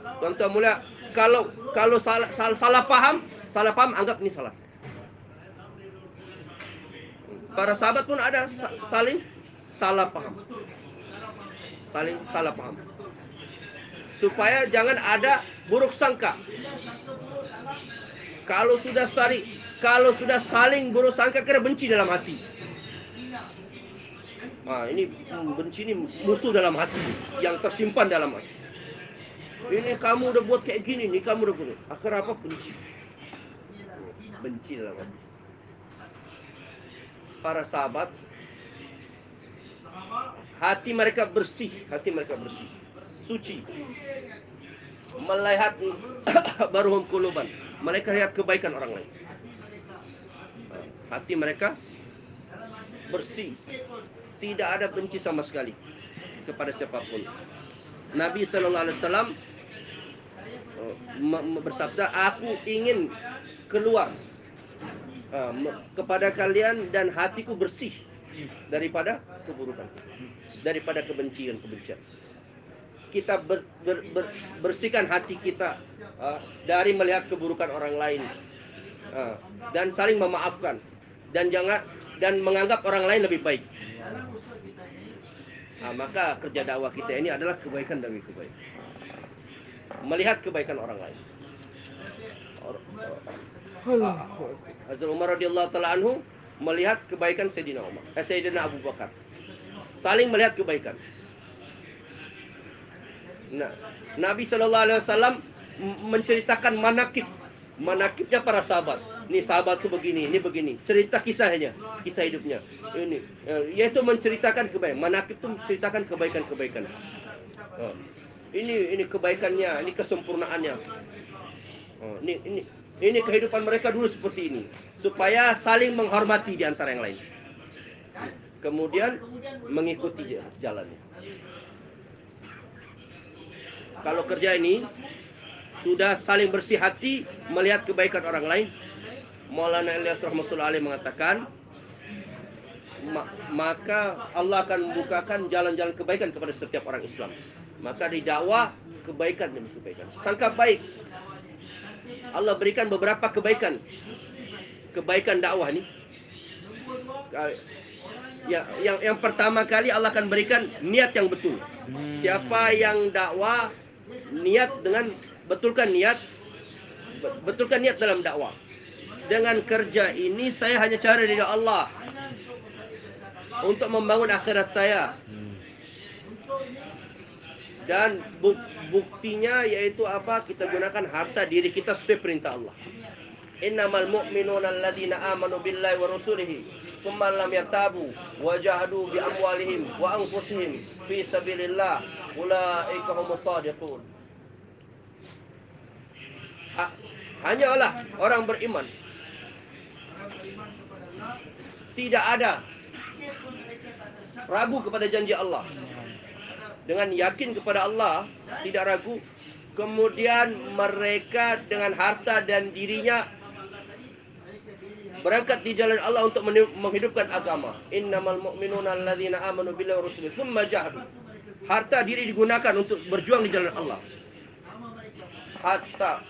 Speaker 1: Contoh mulia, kalau salah paham anggap ini salah. Para sahabat pun ada saling salah paham. Saling salah paham. Supaya jangan ada buruk sangka. Kalau sudah saling buruk sangka, kira benci dalam hati. Nah, ini benci ini musuh dalam hati yang tersimpan dalam hati. Ini kamu udah buat kayak gini, nih kamu udah buat. Akhir apa? Benci. Benci dalam hati. Para sahabat, hati mereka bersih, suci. Melihat baruhum quluban, mereka lihat kebaikan orang lain. Hati mereka bersih, tidak ada benci sama sekali kepada siapapun. Nabi SAW bersabda, aku ingin keluar kepada kalian dan hatiku bersih daripada keburukan, daripada kebencian. Kita bersihkan hati kita dari melihat keburukan orang lain, dan saling memaafkan, dan menganggap orang lain lebih baik. Maka kerja dakwah kita ini adalah kebaikan demi kebaikan, melihat kebaikan orang lain. Hazrat Umar radhiyallahu taala anhu melihat kebaikan Sayyidina Abu Bakar. Saling melihat kebaikan. Nah, Nabi sallallahu alaihi wasallam menceritakan manakibnya para sahabat. Ini sahabat tuh begini, ini begini. Cerita kisahnya, kisah hidupnya. Ini yaitu menceritakan kebaikan. Manakib itu menceritakan kebaikan-kebaikan. Ini kebaikannya, ini kesempurnaannya. Ini kehidupan mereka dulu seperti ini, supaya saling menghormati di antara yang lain. Kemudian mengikuti jalannya. Kalau kerja ini sudah saling bersih hati melihat kebaikan orang lain, Maulana Ilyas rahmatullah alaih mengatakan, maka Allah akan membukakan jalan-jalan kebaikan kepada setiap orang Islam. Maka di dakwah kebaikan demi kebaikan. Sangka baik. Allah berikan beberapa kebaikan dakwah ini. Yang pertama kali Allah akan berikan niat yang betul. Siapa yang dakwah, betulkan niat dalam dakwah. Dengan kerja ini saya hanya cari ridha Allah untuk membangun akhirat saya. Dan buktinya yaitu apa? Kita gunakan harta diri kita sesuai perintah Allah. Innamal mu'minuna alladzina amanu billahi wa rasulihi tsumma lam yartabu wa jahadu bi amwalihim wa anfusihim fi sabilillah ulaika humus shadiqun. Hanyalah orang beriman, tidak ada ragu kepada janji Allah, dengan yakin kepada Allah, tidak ragu. Kemudian mereka dengan harta dan dirinya berangkat di jalan Allah untuk menghidupkan agama. Innamal mu'minuna alladzina amanu billahi wa rasulihi tsumma jahadu. Harta diri digunakan untuk berjuang di jalan Allah. Harta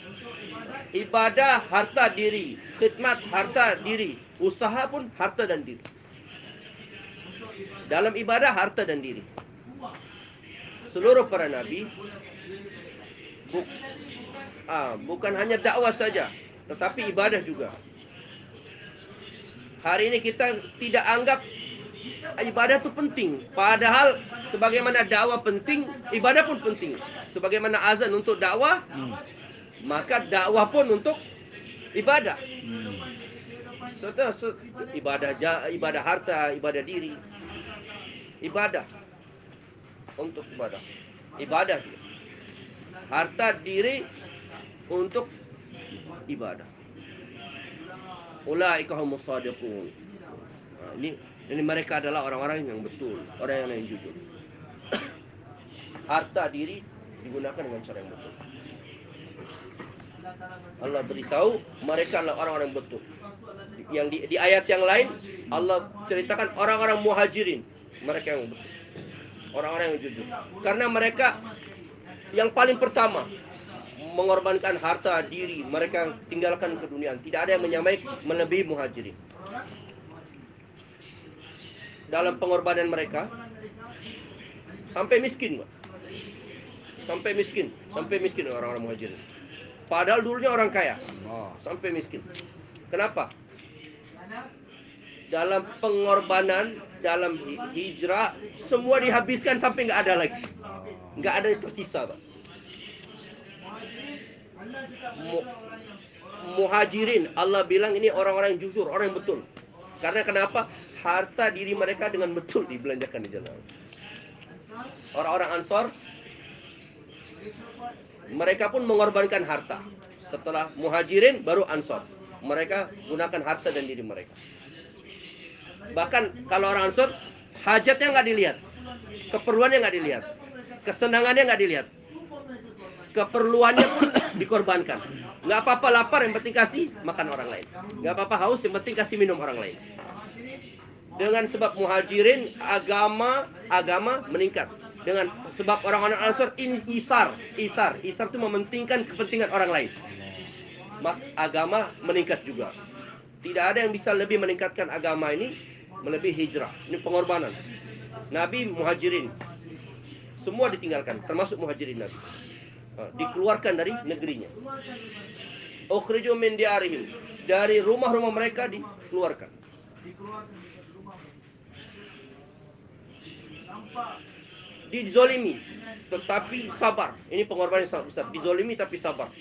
Speaker 1: ibadah, harta diri, khidmat, harta diri, usaha pun harta dan diri. Dalam ibadah harta dan diri. Seluruh para nabi bukan hanya dakwah saja, tetapi ibadah juga. Hari ini kita tidak anggap ibadah itu penting, padahal sebagaimana dakwah penting, ibadah pun penting. Sebagaimana azan untuk dakwah, maka dakwah pun untuk ibadah. Ibadah harta, ibadah diri, ibadah untuk ibadah dia. harta diri untuk ibadah. Ulaika humus shadiqun. Nah, ini mereka adalah orang-orang yang betul, orang yang jujur. Harta diri digunakan dengan cara yang betul. Allah beritahu mereka adalah orang-orang yang betul. Yang di ayat yang lain Allah ceritakan orang-orang muhajirin, mereka yang betul, orang-orang yang jujur. Karena mereka yang paling pertama mengorbankan harta diri mereka, tinggalkan keduniaan. Tidak ada yang menyamai melebihi muhajirin dalam pengorbanan mereka. Sampai miskin, Pak. Sampai miskin orang-orang muhajirin. Padahal dulunya orang kaya, sampai miskin. Kenapa? Dalam pengorbanan, dalam hijrah, semua dihabiskan sampai nggak ada lagi, nggak ada yang tersisa, Pak. Muhajirin, Allah bilang ini orang-orang yang jujur, orang yang betul. Karena kenapa? Harta diri mereka dengan betul dibelanjakan di jalan Allah. Orang-orang Ansor, mereka pun mengorbankan harta. Setelah Muhajirin, baru Ansor. Mereka gunakan harta dan diri mereka. Bahkan kalau orang Ansor, hajatnya nggak dilihat, keperluannya nggak dilihat, kesenangannya nggak dilihat, keperluannya pun dikorbankan. Nggak apa-apa lapar, yang penting kasih makan orang lain. Nggak apa-apa haus, yang penting kasih minum orang lain. Dengan sebab Muhajirin, agama meningkat. Dengan sebab orang-orang Ansor isar itu mementingkan kepentingan orang lain, agama meningkat juga. Tidak ada yang bisa lebih meningkatkan agama ini melebihi hijrah. Ini pengorbanan. Nabi Muhajirin semua ditinggalkan, termasuk Muhajirin Nabi. Dikeluarkan dari negerinya. Ukhriju min diarihim, dari rumah-rumah mereka dikeluarkan. Dizolimi tetapi sabar. Ini pengorbanan yang sangat besar. Dizolimi tapi sabar.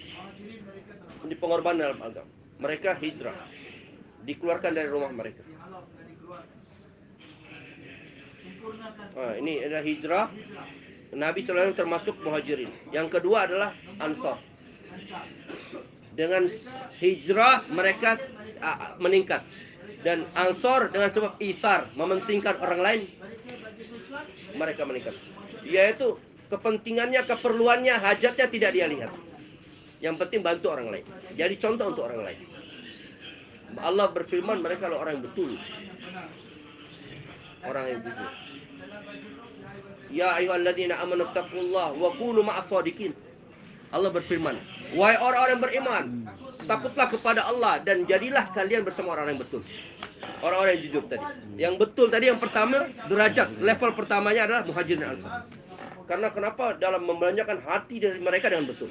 Speaker 1: Ini pengorbanan dalam agama. Mereka hijrah, dikeluarkan dari rumah mereka. Ini adalah hijrah. Nabi SAW termasuk Muhajirin. Yang kedua adalah Ansar. Dengan hijrah mereka meningkat. Dan Ansar dengan sebab isar, mementingkan orang lain, mereka meningkat. Yaitu kepentingannya, keperluannya, hajatnya tidak dia lihat. Yang penting bantu orang lain. Jadi contoh untuk orang lain. Allah berfirman mereka adalah orang yang betul, orang yang jujur. Ya ayyuhalladzina amanu taqullaha wa kunu ma'as shadiqin. Allah berfirman, wahai orang-orang yang beriman, takutlah kepada Allah dan jadilah kalian bersama orang yang betul. Orang-orang yang jujur tadi. Yang betul tadi yang pertama, derajat level pertamanya adalah Muhajirin dan Ansar. Karena kenapa? Dalam membelanjakan hati dari mereka dengan betul.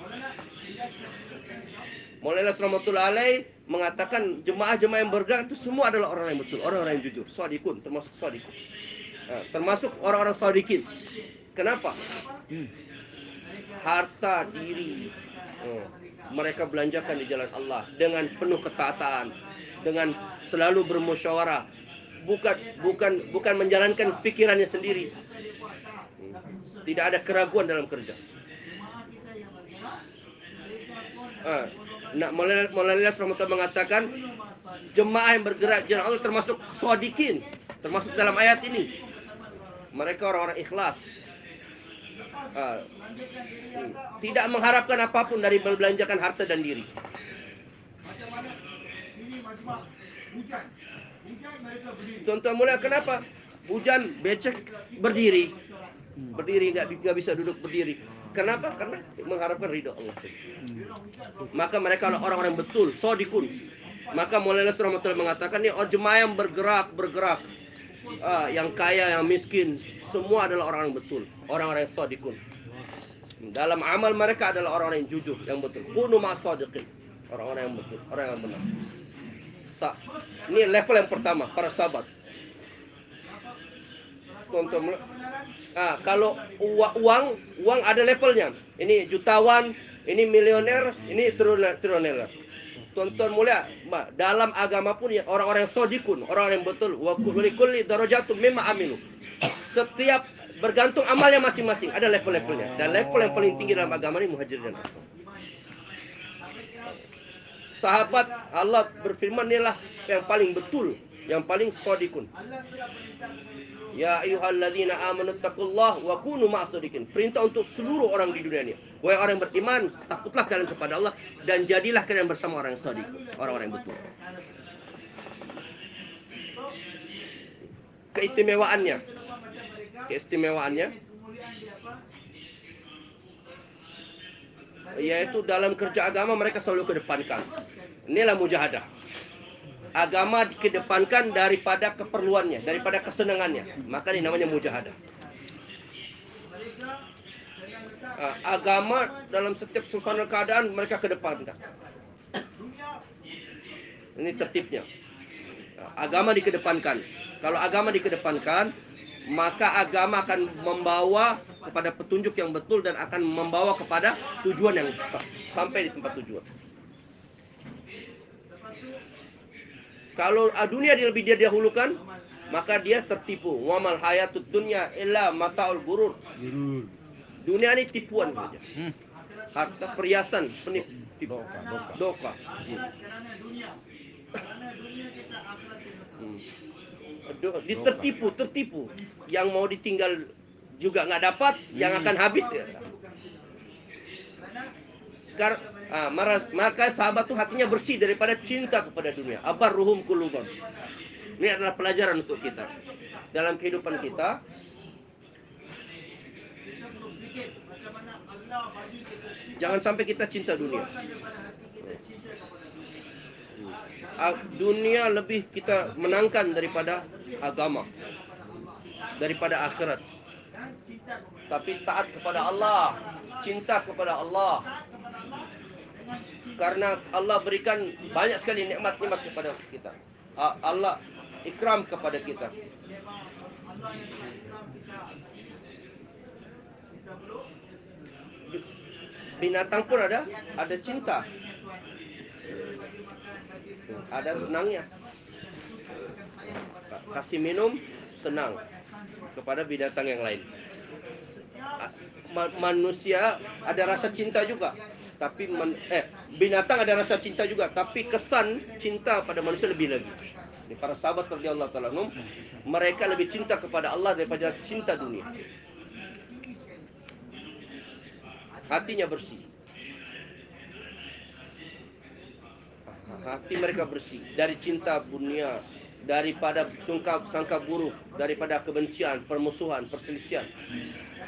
Speaker 1: Maulana Rahmatullah alaih mengatakan jemaah-jemaah yang bergerak itu semua adalah orang yang betul, orang-orang yang jujur, shadiqun, termasuk shadiqun. Termasuk orang-orang shadiqin. Kenapa? Harta diri mereka belanjakan di jalan Allah dengan penuh ketaatan, dengan selalu bermusyawarah, bukan menjalankan pikirannya sendiri. Tidak ada keraguan dalam kerja. Maulana Rahmatullah mengatakan jemaah yang bergerak di jalan Allah termasuk shadiqin, termasuk dalam ayat ini. Mereka orang-orang ikhlas. Tidak mengharapkan apapun dari membelanjakan harta dan diri. Tuan-tuan mulia, kenapa? Hujan, becek, berdiri nggak bisa duduk berdiri. Kenapa? Karena mengharapkan ridho Allah. Maka mereka adalah orang-orang betul, shadiqun. Maka Maulana Rahmatullah mengatakan ini jemaah yang bergerak. Yang kaya, yang miskin, semua adalah orang yang betul, orang-orang yang shadiqun. Dalam amal mereka adalah orang-orang yang jujur, yang betul. Kunu ma'as shadiqin, orang-orang yang betul, orang yang benar. Ini level yang pertama, para sahabat. Tonton, kalau uang ada levelnya. Ini jutawan, ini milioner, ini triliuner. Tuan-tuan mulia, dalam agama pun ya, orang-orang yang shadiqun, orang-orang yang betul, wa kulli darajatun mimma amilu. Setiap Bergantung amalnya masing-masing. Ada level-levelnya. Dan level yang paling tinggi dalam agama ini Muhajirin dan Ansar. Sahabat Allah berfirman, inilah yang paling betul, yang paling shadiqun. Ya ayyuhalladzina amanu taqullah wa kunu ma'as-shadiqin. Perintah untuk seluruh orang di dunia ini. Wahai orang yang beriman, takutlah kalian kepada Allah dan jadilah kalian bersama orang yang shadiq, orang-orang yang betul. Keistimewaannya yaitu dalam kerja agama mereka selalu kedepankan. Inilah mujahadah. Agama dikedepankan daripada keperluannya, daripada kesenangannya. Maka ini namanya mujahadah. Agama dalam setiap suasana keadaan mereka kedepankan. Ini tertibnya. Agama dikedepankan. Kalau agama dikedepankan, maka agama akan membawa kepada petunjuk yang betul dan akan membawa kepada tujuan yang sampai di tempat tujuan. Kalau dunia lebih dia dahulukan, maka dia tertipu. Wamal hayatud dunya illa mataul gurur. Dunia ini tipuan saja. Harta perhiasan, penipu, doka. Tertipu. Yang mau ditinggal juga nggak dapat, yang akan habis ya. Maka sahabat tuh hatinya bersih daripada cinta kepada dunia. Abarruhum quluban. Ini adalah pelajaran untuk kita dalam kehidupan kita. Jangan sampai kita cinta dunia. Dunia lebih kita menangkan daripada agama, daripada akhirat. Tapi taat kepada Allah, cinta kepada Allah. Karena Allah berikan banyak sekali nikmat-nikmat kepada kita. Allah ikram kepada kita. Binatang pun ada cinta. Ada senangnya. Kasih minum senang kepada binatang yang lain. Manusia ada rasa cinta juga, tapi binatang ada rasa cinta juga, tapi kesan cinta pada manusia lebih lagi. Ini para sahabat radhiyallahu ta'ala anhum, mereka lebih cinta kepada Allah daripada cinta dunia. Hatinya bersih. Hati mereka bersih dari cinta dunia, daripada sangka buruk, daripada kebencian, permusuhan, perselisihan,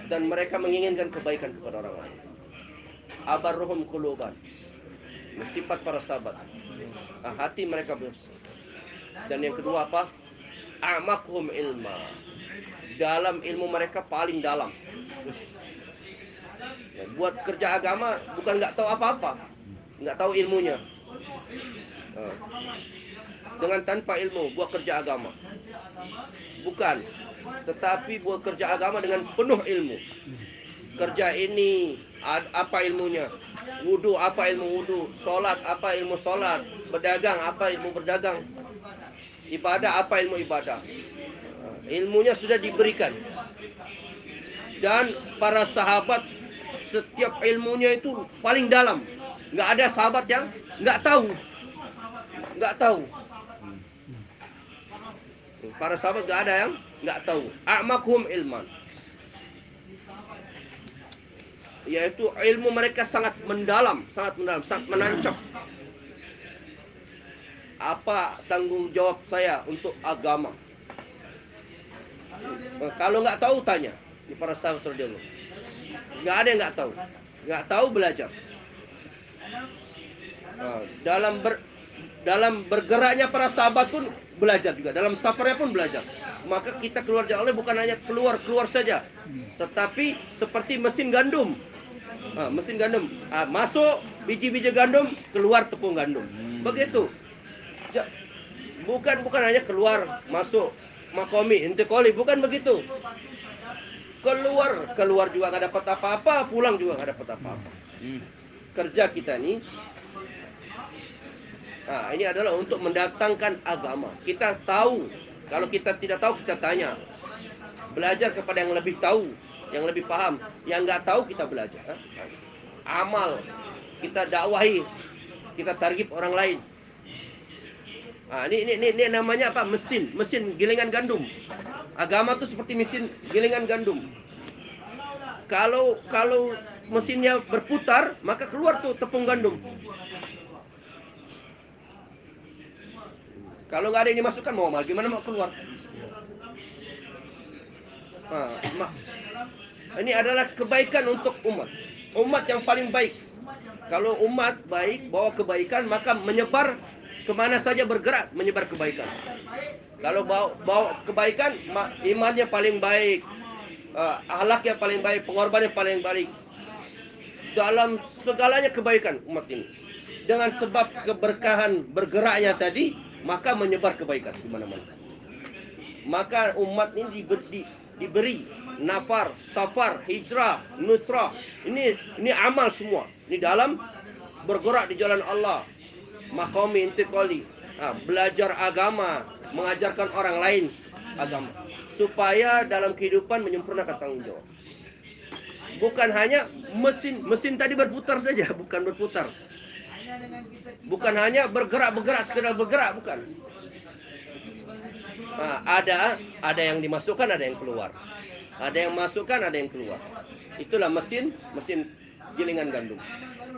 Speaker 1: dan mereka menginginkan kebaikan kepada orang lain. Abarruhum quluban. Sifat para sahabat. Hati mereka bersih. Dan yang kedua apa? A'maquhum ilma. Dalam ilmu mereka paling dalam. Buat kerja agama bukan nggak tahu apa-apa, nggak tahu ilmunya. Dengan tanpa ilmu buat kerja agama, bukan, tetapi buat kerja agama dengan penuh ilmu. Kerja ini apa ilmunya, wudu apa ilmu wudu, solat apa ilmu solat, berdagang apa ilmu berdagang, ibadah apa ilmu ibadah. Ilmunya sudah diberikan. Dan para sahabat setiap ilmunya itu paling dalam. Nggak ada sahabat yang nggak tahu. Para sahabat nggak ada yang nggak tahu. A'maquhum ilman. Yaitu ilmu mereka sangat mendalam, sangat menancap. Apa tanggung jawab saya untuk agama? Kalau nggak tahu tanya. Ini para sahabat radhiyallahu. Nggak ada yang nggak tahu belajar. Dalam bergeraknya para sahabat pun belajar juga, dalam safarnya pun belajar. Maka kita keluar jalan Allah bukan hanya keluar saja, tetapi seperti mesin gandum. Masuk biji-biji gandum, keluar tepung gandum. Begitu. Bukan hanya keluar, masuk makomi, intikoli, bukan begitu. Keluar juga nggak dapat apa-apa, pulang juga nggak dapat apa-apa. Kerja kita ini adalah untuk mendatangkan agama. Kita tahu. Kalau kita tidak tahu, kita tanya. Belajar kepada yang lebih tahu, yang lebih paham. Yang nggak tahu kita belajar. Amal, kita dakwahi, kita target orang lain. Ini namanya apa? Mesin gilingan gandum. Agama tuh seperti mesin gilingan gandum. Kalau mesinnya berputar, maka keluar tuh tepung gandum. Kalau nggak ada yang dimasukkan, gimana mau keluar? Ini adalah kebaikan untuk umat. Umat yang paling baik. Kalau umat baik, bawa kebaikan, maka menyebar kemana saja bergerak, menyebar kebaikan. Kalau bawa kebaikan, imannya paling baik, akhlaknya paling baik, pengorbanannya paling baik. Dalam segalanya kebaikan umat ini. Dengan sebab keberkahan bergeraknya tadi, maka menyebar kebaikan di mana-mana. Maka umat ini diberi nafar, safar, hijrah, nusrah. Ini amal semua. Ini dalam bergerak di jalan Allah. Maqami intiqali, belajar agama, mengajarkan orang lain agama, supaya dalam kehidupan menyempurnakan tanggung jawab. Bukan hanya mesin tadi berputar saja, bukan berputar. Bukan hanya bergerak sekedar bergerak, bukan. Ada yang dimasukkan, ada yang keluar. Ada yang masukkan, ada yang keluar. Itulah mesin gilingan gandum.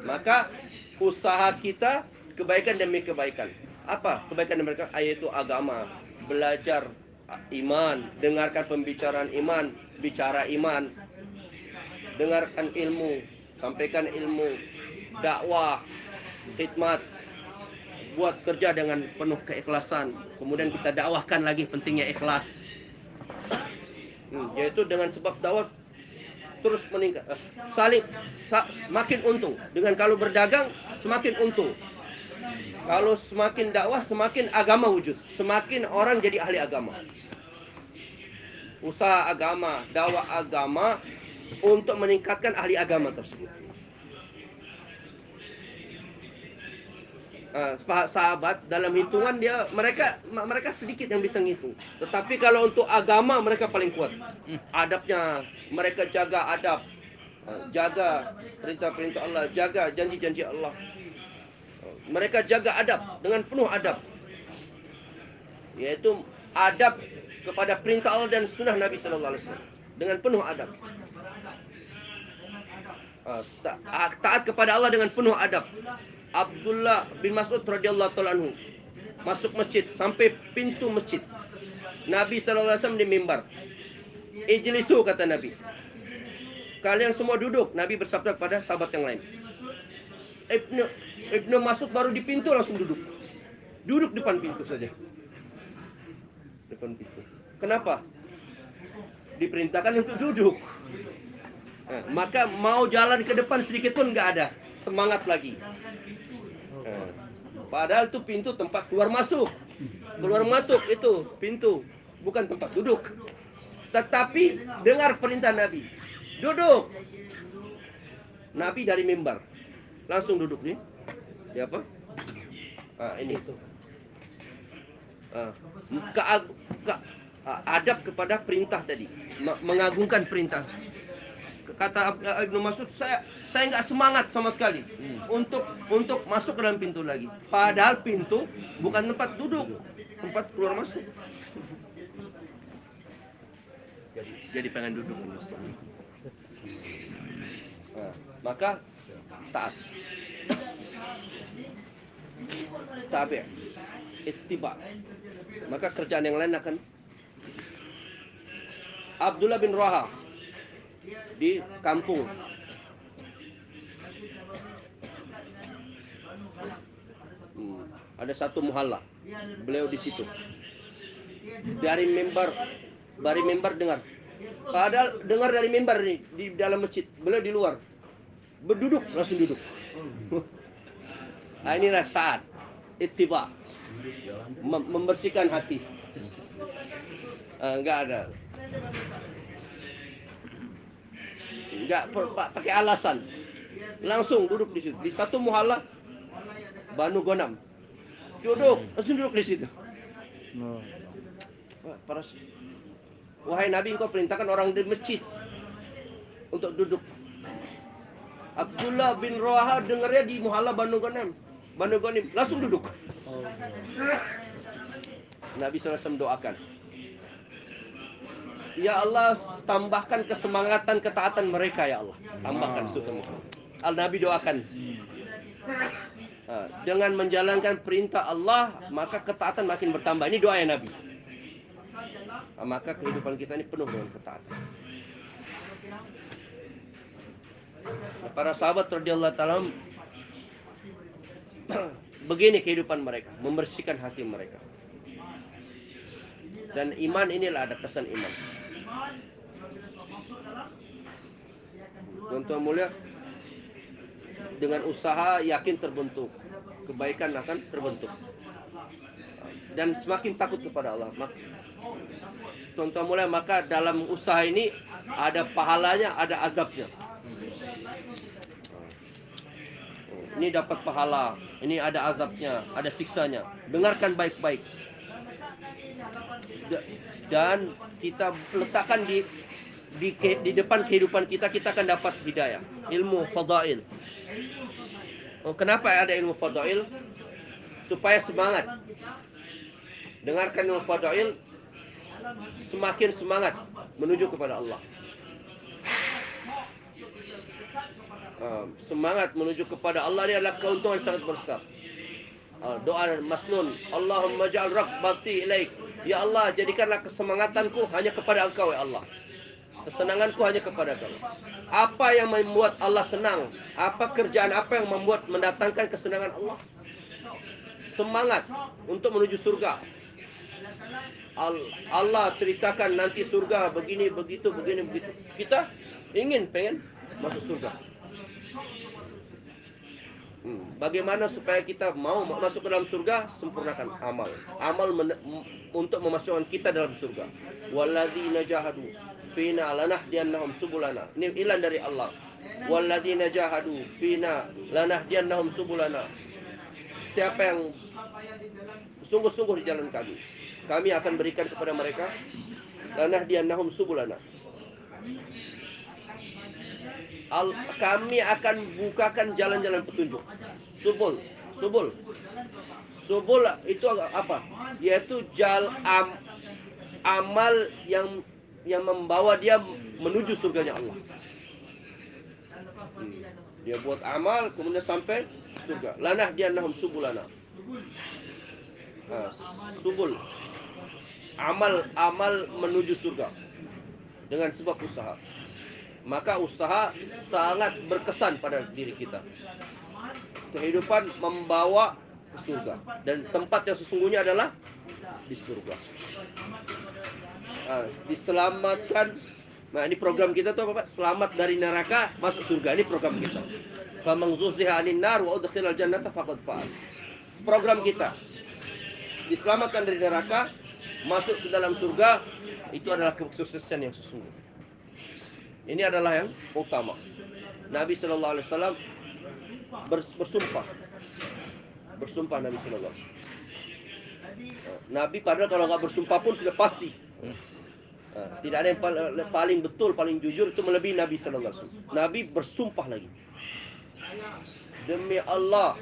Speaker 1: Maka usaha kita kebaikan demi kebaikan. Apa kebaikan demi kebaikan? Yaitu agama, belajar iman, dengarkan pembicaraan iman, bicara iman, dengarkan ilmu, sampaikan ilmu, dakwah, khidmat, buat kerja dengan penuh keikhlasan. Kemudian kita dakwahkan lagi pentingnya ikhlas. Yaitu dengan sebab dakwah terus meningkat, makin untung. Dengan kalau berdagang semakin untung. Kalau semakin dakwah semakin agama wujud, semakin orang jadi ahli agama. Usaha agama, dakwah agama untuk meningkatkan ahli agama tersebut. Sahabat dalam hitungan mereka sedikit yang bisa ngitung. Tetapi kalau untuk agama mereka paling kuat. Adabnya mereka jaga adab, jaga perintah-perintah Allah, jaga janji-janji Allah. Mereka jaga adab dengan penuh adab, yaitu adab kepada perintah Allah dan sunnah Nabi Sallallahu Alaihi Wasallam dengan penuh adab. Taat kepada Allah dengan penuh adab. Abdullah bin Mas'ud radhiyallahu ta'ala anhu masuk masjid sampai pintu masjid. Nabi sallallahu alaihi wasallam di mimbar. Ijlisu, kata Nabi. Kalian semua duduk. Nabi bersabda kepada sahabat yang lain. Ibnu Mas'ud baru di pintu langsung duduk. Duduk depan pintu saja. Depan pintu. Kenapa? Diperintahkan untuk duduk. Maka mau jalan ke depan sedikit pun nggak ada semangat lagi. Padahal itu pintu tempat keluar masuk itu pintu, bukan tempat duduk. Tetapi dengar perintah Nabi, duduk. Nabi dari mimbar langsung duduk nih. Di apa? Ini itu. Adab kepada perintah tadi, mengagungkan perintah. Kata Ibnu Mas'ud, saya nggak semangat sama sekali untuk masuk ke dalam pintu lagi. Padahal pintu bukan tempat duduk, tempat keluar masuk. Jadi pengen duduk. Maka taat, tabi, ittiba. Maka kerjaan yang lain akan. Abdullah bin Raha di kampung. Ada satu muhalla. Beliau di situ. Dari mimbar dengar. Padahal dengar dari mimbar nih di dalam masjid. Beliau di luar. Berduduk, langsung duduk. Inilah taat, ittiba. Membersihkan hati. Enggak ada. Enggak pakai alasan. Langsung duduk di situ. Di satu muhalla Banu Ghanam. Langsung duduk di situ. Wahai Nabi, engkau perintahkan orang di masjid untuk duduk. Abdullah bin Rawaha dengarnya di Muhalla Banu Ghanim. Langsung duduk. Nabi SAW doakan, ya Allah, tambahkan kesemangatan ketaatan mereka ya Allah. Tambahkan surga. Al-Nabi doakan. Dengan menjalankan perintah Allah, maka ketaatan makin bertambah. Ini doa ya Nabi. Maka kehidupan kita ini penuh dengan ketaatan. Para sahabat radhiyallahu ta'ala begini kehidupan mereka, membersihkan hati mereka. Dan iman inilah ada kesan iman. Tuan-tuan mulia, dengan usaha yakin terbentuk, kebaikan akan terbentuk. Dan semakin takut kepada Allah. Tuan-tuan mulia, maka dalam usaha ini ada pahalanya, ada azabnya. Ini dapat pahala, ini ada azabnya, ada siksanya. Dengarkan baik-baik. Dan kita letakkan di depan kehidupan kita, kita akan dapat hidayah. Ilmu fadail. Kenapa ada ilmu fadail? Supaya semangat. Dengarkan ilmu fadail, semakin semangat menuju kepada Allah. Semangat menuju kepada Allah ini adalah keuntungan sangat besar. Doa Masnun, Allahumma ja'al raghbati ilaik. Ya Allah, jadikanlah kesemangatanku hanya kepada Engkau ya Allah. Kesenanganku hanya kepada Engkau. Apa yang membuat Allah senang? Apa kerjaan apa yang membuat mendatangkan kesenangan Allah? Semangat untuk menuju surga. Allah ceritakan nanti surga begini, begitu, begini, begitu. Kita pengen masuk surga. Bagaimana supaya kita mau masuk ke dalam surga? Sempurnakan amal. Untuk memasukkan kita dalam surga. Walladzina jahadu fina lanahdiyannahum subulana. Ini ilan dari Allah. Walladzina jahadu fina lanahdiyannahum subulana. Siapa yang sungguh-sungguh di jalan kami akan berikan kepada mereka lanahdiyannahum subulana. Kami akan bukakan jalan-jalan petunjuk. Subul itu apa? Yaitu amal yang membawa dia menuju surganya Allah. Dia buat amal kemudian sampai surga. Lanahdiyannahum subulana. Subul. Amal menuju surga dengan sebab usaha. Maka usaha sangat berkesan pada diri kita. Kehidupan membawa ke surga. Dan tempat yang sesungguhnya adalah di surga. Diselamatkan. Nah, ini program kita tuh Bapak. Selamat dari neraka, masuk surga. Ini program kita. Faman zuhziha 'anil nar wa udkhilal jannata faqad faz. Program kita. Diselamatkan dari neraka, masuk ke dalam surga. Itu adalah kesuksesan yang sesungguhnya. Ini adalah yang utama. Nabi sallallahu alaihi wasallam bersumpah Nabi sallallahu alaihi wasallam. Nabi padahal kalau nggak bersumpah pun sudah pasti. Tidak ada yang paling betul, paling jujur itu melebihi Nabi sallallahu alaihi wasallam. Nabi bersumpah lagi. Demi Allah,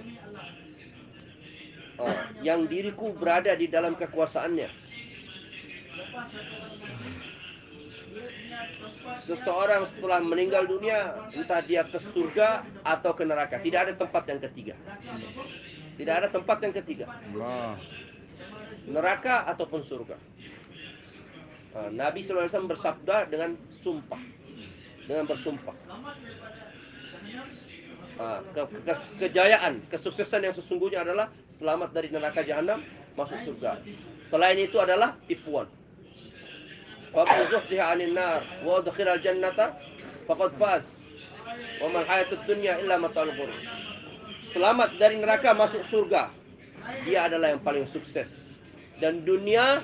Speaker 1: yang diriku berada di dalam kekuasaannya. Seseorang setelah meninggal dunia, entah dia ke surga atau ke neraka. Tidak ada tempat yang ketiga. Tidak ada tempat yang ketiga. Neraka ataupun surga. Nabi SAW bersabda dengan sumpah. Dengan bersumpah. Kejayaan, kesuksesan yang sesungguhnya adalah selamat dari neraka jahanam, masuk surga. Selain itu adalah tipuan. Faman zuhziha 'anil nar wa udkhilal jannata faqad faz. Wa mal hayatud dunya illa mata'ul ghurur. Selamat dari neraka, masuk surga. Dia adalah yang paling sukses. Dan dunia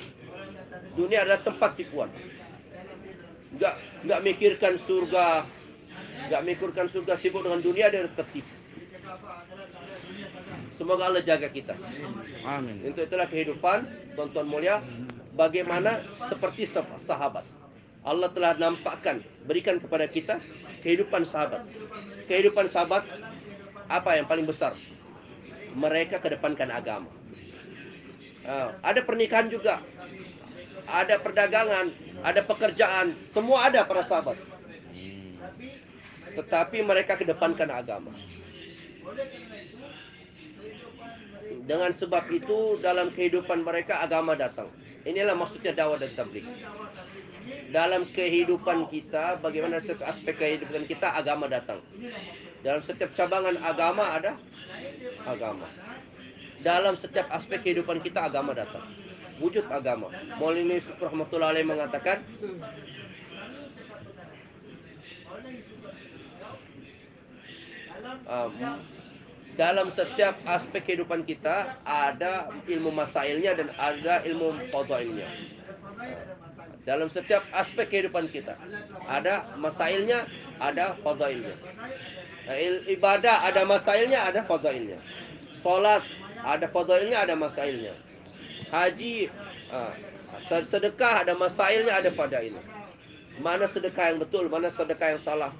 Speaker 1: adalah tempat tipuan. Enggak mikirkan surga. Enggak mikirkan surga, sibuk dengan dunia, dia tertipu. Semoga Allah jaga kita. Amin. Untuk itulah kehidupan, tuan-tuan mulia, bagaimana seperti sahabat. Allah telah nampakkan, berikan kepada kita kehidupan sahabat. Kehidupan sahabat apa yang paling besar? Mereka kedepankan agama. Ada pernikahan juga, ada perdagangan, ada pekerjaan, semua ada para sahabat. Tetapi mereka kedepankan agama. Dengan sebab itu dalam kehidupan mereka agama datang. Inilah maksudnya dakwah dan tabligh. Dalam kehidupan kita, bagaimana setiap aspek kehidupan kita, agama datang. Dalam setiap cabangan agama ada agama. Dalam setiap aspek kehidupan kita agama datang. Wujud agama. Maulana Yusuf rahmatullahi alaih mengatakan, dalam setiap aspek kehidupan kita ada ilmu masailnya dan ada ilmu fadailnya. Dalam setiap aspek kehidupan kita ada masailnya, ada fadailnya. Ibadah ada masailnya, ada fadailnya. Salat ada fadailnya, ada masailnya. Haji, sedekah ada masailnya, ada fadailnya. Mana sedekah yang betul, mana sedekah yang salah.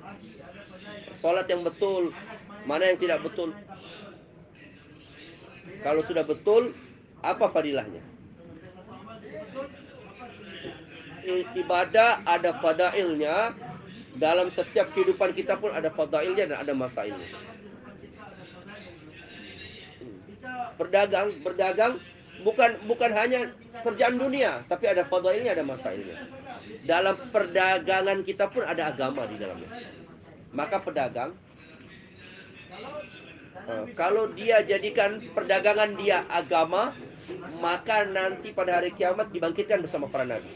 Speaker 1: Salat yang betul, mana yang tidak betul. Kalau sudah betul, apa fadilahnya? Ibadah ada fadailnya. Dalam setiap kehidupan kita pun ada fadailnya dan ada masailnya. Berdagang bukan hanya kerjaan dunia, tapi ada fadailnya, ada masailnya. Dalam perdagangan kita pun ada agama di dalamnya. Maka pedagang, kalau dia jadikan perdagangan dia agama, maka nanti pada hari kiamat dibangkitkan bersama para nabi.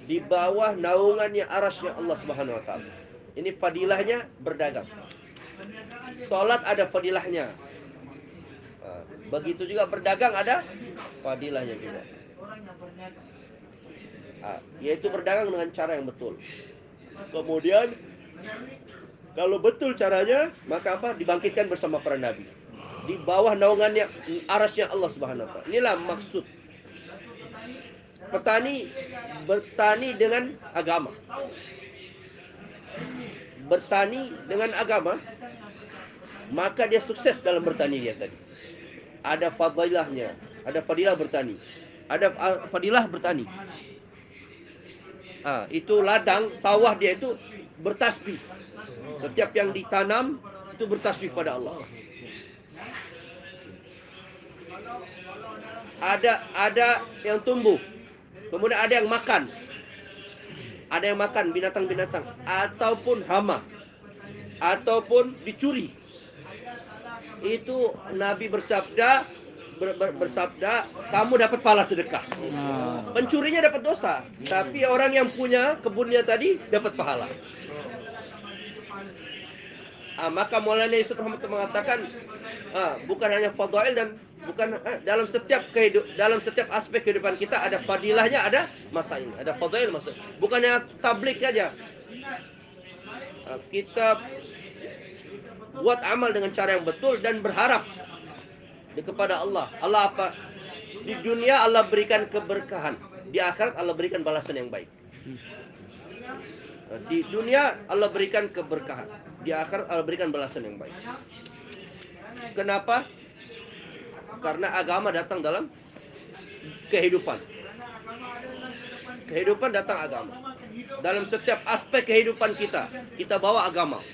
Speaker 1: Di bawah naungannya arasy-Nya Allah Subhanahu wa taala. Ini fadilahnya berdagang. Salat ada fadilahnya. Begitu juga berdagang ada fadilahnya juga. Yaitu berdagang dengan cara yang betul. Kemudian kalau betul caranya, maka apa? Dibangkitkan bersama para nabi. Di bawah naungannya arasy-Nya Allah Subhanahu wa taala. Inilah maksud petani bertani dengan agama. Bertani dengan agama, maka dia sukses dalam bertani dia tadi. Ada fadilahnya, ada fadilah bertani. Ada fadilah bertani. Itu ladang, sawah dia itu bertasbih. Setiap yang ditanam itu bertasbih pada Allah. Ada yang tumbuh. Kemudian ada yang makan. Ada yang makan binatang-binatang. Ataupun hama. Ataupun dicuri. Itu Nabi bersabda, kamu dapat pahala sedekah. Pencurinya dapat dosa. Tapi orang yang punya kebunnya tadi dapat pahala. Maka Maulana Yusuf mengatakan, bukan hanya fadail dan bukan dalam setiap aspek kehidupan kita ada fadilahnya, ada masailnya, ada fadail masail. Bukan hanya tabligh saja. Kita buat amal dengan cara yang betul dan berharap kepada Allah. Allah apa? Di dunia Allah berikan keberkahan, di akhirat Allah berikan balasan yang baik. Di dunia Allah berikan keberkahan, di akhirat Allah berikan balasan yang baik. Kenapa? Karena agama datang dalam kehidupan. Kehidupan datang agama. Dalam setiap aspek kehidupan kita bawa agama.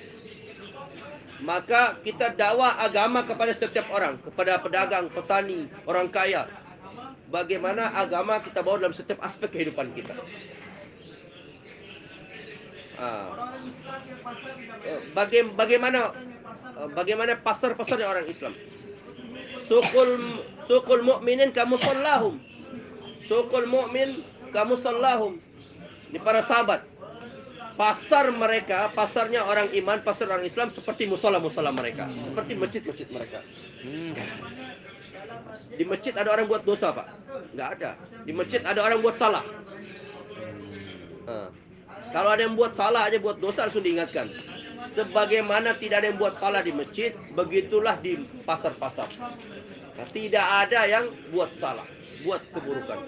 Speaker 1: Maka kita dakwah agama kepada setiap orang, kepada pedagang, petani, orang kaya. Bagaimana agama kita bawa dalam setiap aspek kehidupan kita. Bagaimana pasar-pasarnya orang Islam. Suqul mu'minin kamusallahum. Suqul mu'min kamusallahum. Ini para sahabat. Pasar mereka, pasarnya orang iman, pasar orang Islam seperti musola-musola mereka, seperti masjid-masjid mereka. Di masjid ada orang buat dosa, Pak? Nggak ada. Di masjid ada orang buat salah. Kalau ada yang buat salah aja, buat dosa, langsung diingatkan. Sebagaimana tidak ada yang buat salah di masjid, begitulah di pasar-pasar. Tidak ada yang buat salah. buat keburukan.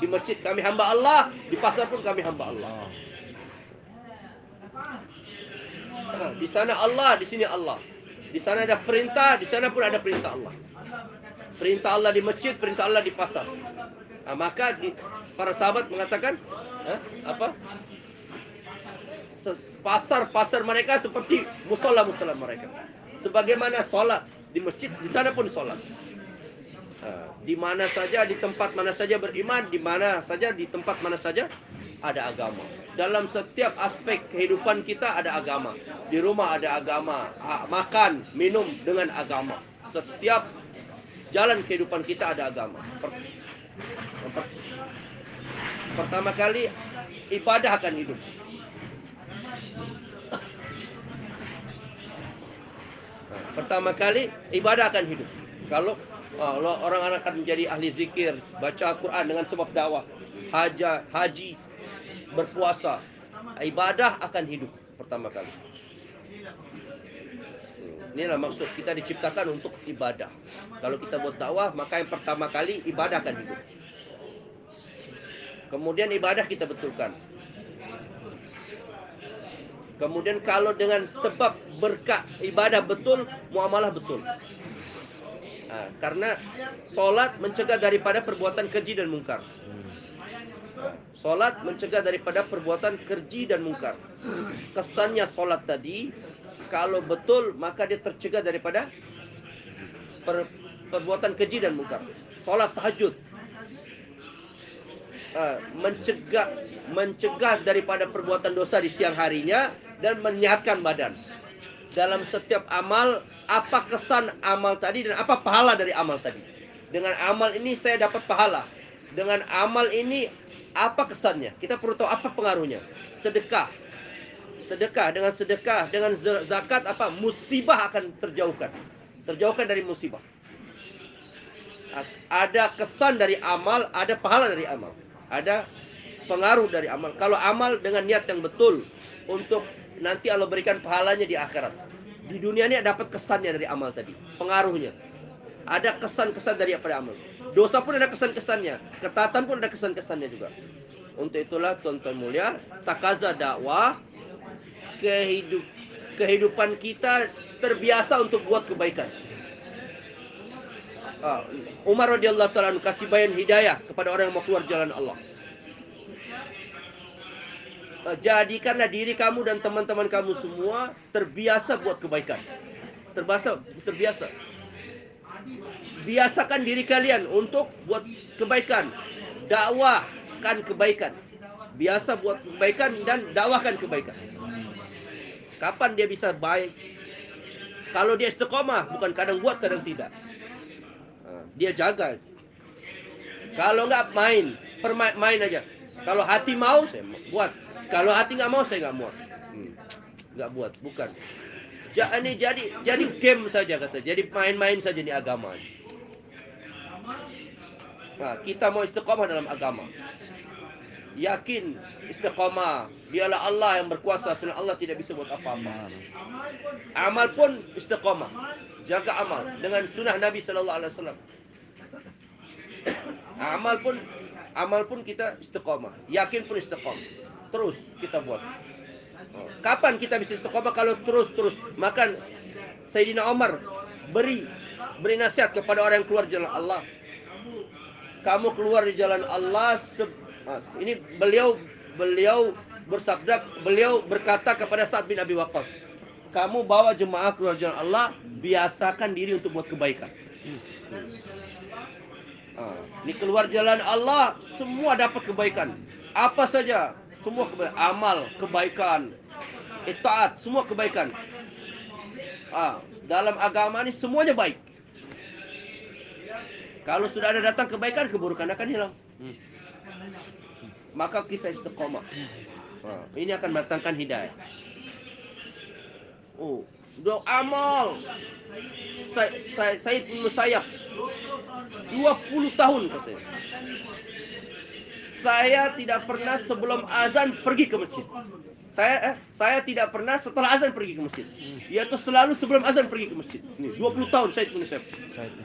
Speaker 1: Di masjid kami hamba Allah, di pasar pun kami hamba Allah. Di sana Allah, di sini Allah. Di sana ada perintah, di sana pun ada perintah Allah. Perintah Allah di masjid, perintah Allah di pasar. Maka para sahabat mengatakan, apa? Pasar-pasar mereka seperti musola-musola mereka. Sebagaimana sholat di masjid, di sana pun sholat. Di mana saja, di tempat mana saja beriman, di mana saja, di tempat mana saja ada agama. Dalam setiap aspek kehidupan kita ada agama. Di rumah ada agama, makan, minum dengan agama. Setiap jalan kehidupan kita ada agama. Pertama kali ibadah akan hidup. Pertama kali ibadah akan hidup. Kalau orang akan menjadi ahli zikir, baca Al-Quran dengan sebab dakwah, haji, berpuasa, ibadah akan hidup pertama kali. Inilah maksud kita diciptakan untuk ibadah. Kalau kita buat dakwah, maka yang pertama kali ibadah akan hidup. Kemudian ibadah kita betulkan. Kemudian kalau dengan sebab berkah ibadah betul, muamalah betul. Karena solat mencegah daripada perbuatan keji dan mungkar. Solat mencegah daripada perbuatan keji dan mungkar. Kesannya solat tadi, kalau betul maka dia tercegah daripada perbuatan keji dan mungkar. Solat tahajud mencegah daripada perbuatan dosa di siang harinya dan menyehatkan badan. Dalam setiap amal, apa kesan amal tadi dan apa pahala dari amal tadi. Dengan amal ini saya dapat pahala. Dengan amal ini apa kesannya? Kita perlu tahu apa pengaruhnya. Sedekah, dengan zakat, apa musibah akan terjauhkan dari musibah. Ada kesan dari amal, ada pahala dari amal, ada pengaruh dari amal. Kalau amal dengan niat yang betul, untuk nanti Allah berikan pahalanya di akhirat. Di dunia ini dapat kesannya dari amal tadi, pengaruhnya. Ada kesan-kesan dari apa amal. Dosa pun ada kesan-kesannya, ketaatan pun ada kesan-kesannya juga. Untuk itulah tuan-tuan mulia, takaza dakwah, kehidupan kita terbiasa untuk buat kebaikan. Umar radhiyallahu taala kasih bayan hidayah kepada orang yang mau keluar jalan Allah. Jadikanlah diri kamu dan teman-teman kamu semua terbiasa buat kebaikan. Terbiasa. Biasakan diri kalian untuk buat kebaikan. Dakwahkan kebaikan. Biasa buat kebaikan dan dakwahkan kebaikan. Kapan dia bisa baik? Kalau dia istiqomah, bukan kadang buat, kadang tidak. Dia jaga. Kalau nggak main aja. Kalau hati mau, saya buat. Kalau hati nggak mau, saya nggak mau. Nggak buat, bukan. Jadi game saja kata. Jadi main-main saja di agama. Nah, kita mau istiqomah dalam agama. Yakin istiqomah. Dialah Allah yang berkuasa. Selain Allah tidak bisa buat apa-apa. Amal pun istiqomah. Jaga amal dengan sunnah Nabi Sallallahu Alaihi Wasallam. Amal pun kita istiqomah. Yakin pun istiqomah. Terus kita buat. Kapan kita bisa istiqomah? Kalau terus. Maka Sayyidina Umar beri nasihat kepada orang yang keluar jalan Allah. Kamu keluar di jalan Allah. Ini beliau bersabda, beliau berkata kepada Sa'ad bin Abi Waqqas, kamu bawa jemaah keluar jalan Allah, biasakan diri untuk buat kebaikan. Ini keluar jalan Allah, semua dapat kebaikan. Apa saja, semua kebaikan. Amal, kebaikan, itaat, semua kebaikan. Dalam agama ini semuanya baik. Kalau sudah ada datang kebaikan, keburukan akan hilang. Maka kita istiqomah. Ini akan mendatangkan hidayah. Doa amal. Said bin Musayyab 20 tahun katanya. Saya tidak pernah sebelum azan pergi ke masjid. Saya tidak pernah setelah azan pergi ke masjid. Yaitu selalu sebelum azan pergi ke masjid. Ini 20 tahun Said bin Musayyab.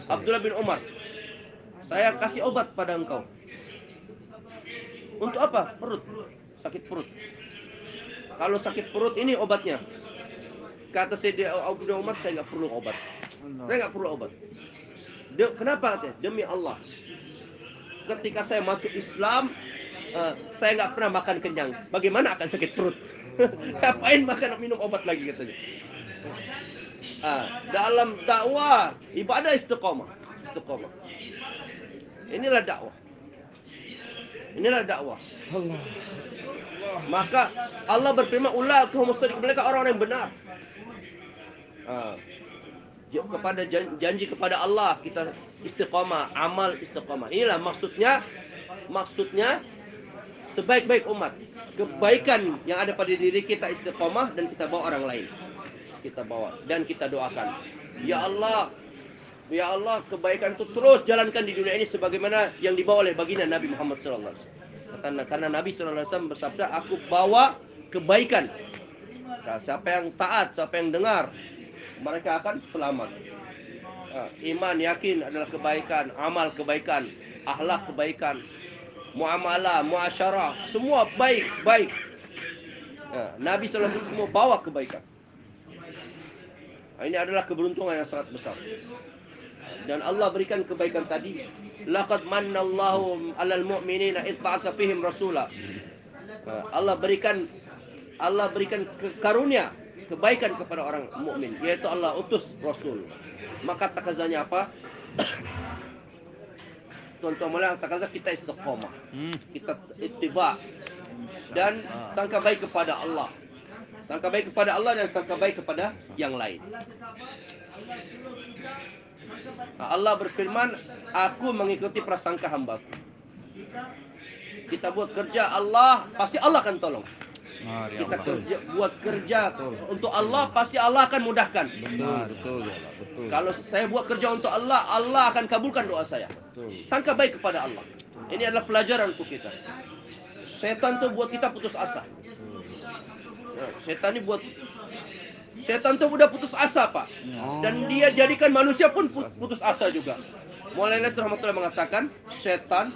Speaker 1: Abdullah bin Umar. Saya kasih obat pada engkau. Untuk apa? Perut. Sakit perut. Kalau sakit perut ini obatnya. Kata Sayyidina Abu Umar, saya nggak perlu obat. Saya nggak perlu obat. Kenapa? Demi Allah. Ketika saya masuk Islam, saya nggak pernah makan kenyang. Bagaimana akan sakit perut? Ngapain makan minum obat lagi katanya. Dalam dakwah, ibadah istiqomah. Istiqomah. Inilah dakwah. Inilah dakwah.
Speaker 2: Allah.
Speaker 1: Maka Allah berfirman, ulaika humus shadiqun, mereka orang-orang yang benar. Kepada janji kepada Allah kita istiqomah, amal istiqomah. Inilah maksudnya sebaik-baik umat. Kebaikan yang ada pada diri kita istiqomah dan kita bawa orang lain. Kita bawa dan kita doakan. Ya Allah, kebaikan itu terus jalankan di dunia ini sebagaimana yang dibawa oleh baginda Nabi Muhammad SAW. Karena Nabi SAW bersabda, aku bawa kebaikan. Nah, siapa yang taat, siapa yang dengar, mereka akan selamat. Iman, yakin adalah kebaikan, amal kebaikan, akhlak kebaikan, muamalah, muasyarah, semua baik. Nabi SAW semua bawa kebaikan. Ini adalah keberuntungan yang sangat besar. Dan Allah berikan kebaikan tadi. Laqad mannallahu 'alal mu'minina id ba'atsa fihim rasula. Allah berikan karunia kebaikan kepada orang mukmin, yaitu Allah utus rasul. Maka takazanya apa? Tuan-tuan malah takazah kita istiqomah. Kita ittiba dan sangka baik kepada Allah. Sangka baik kepada Allah dan sangka baik kepada yang lain. Allah berfirman, aku mengikuti prasangka hambaku. Kita buat kerja Allah, pasti Allah akan tolong. Kita buat kerja untuk Allah, pasti Allah akan mudahkan.
Speaker 2: Betul.
Speaker 1: Kalau saya buat kerja untuk Allah, Allah akan kabulkan doa saya. Sangka baik kepada Allah. Ini adalah pelajaran untuk kita. Setan tuh buat kita putus asa. Setan tuh udah putus asa, Pak. Dan dia jadikan manusia pun putus asa juga. Maulana rahmatullah mengatakan, setan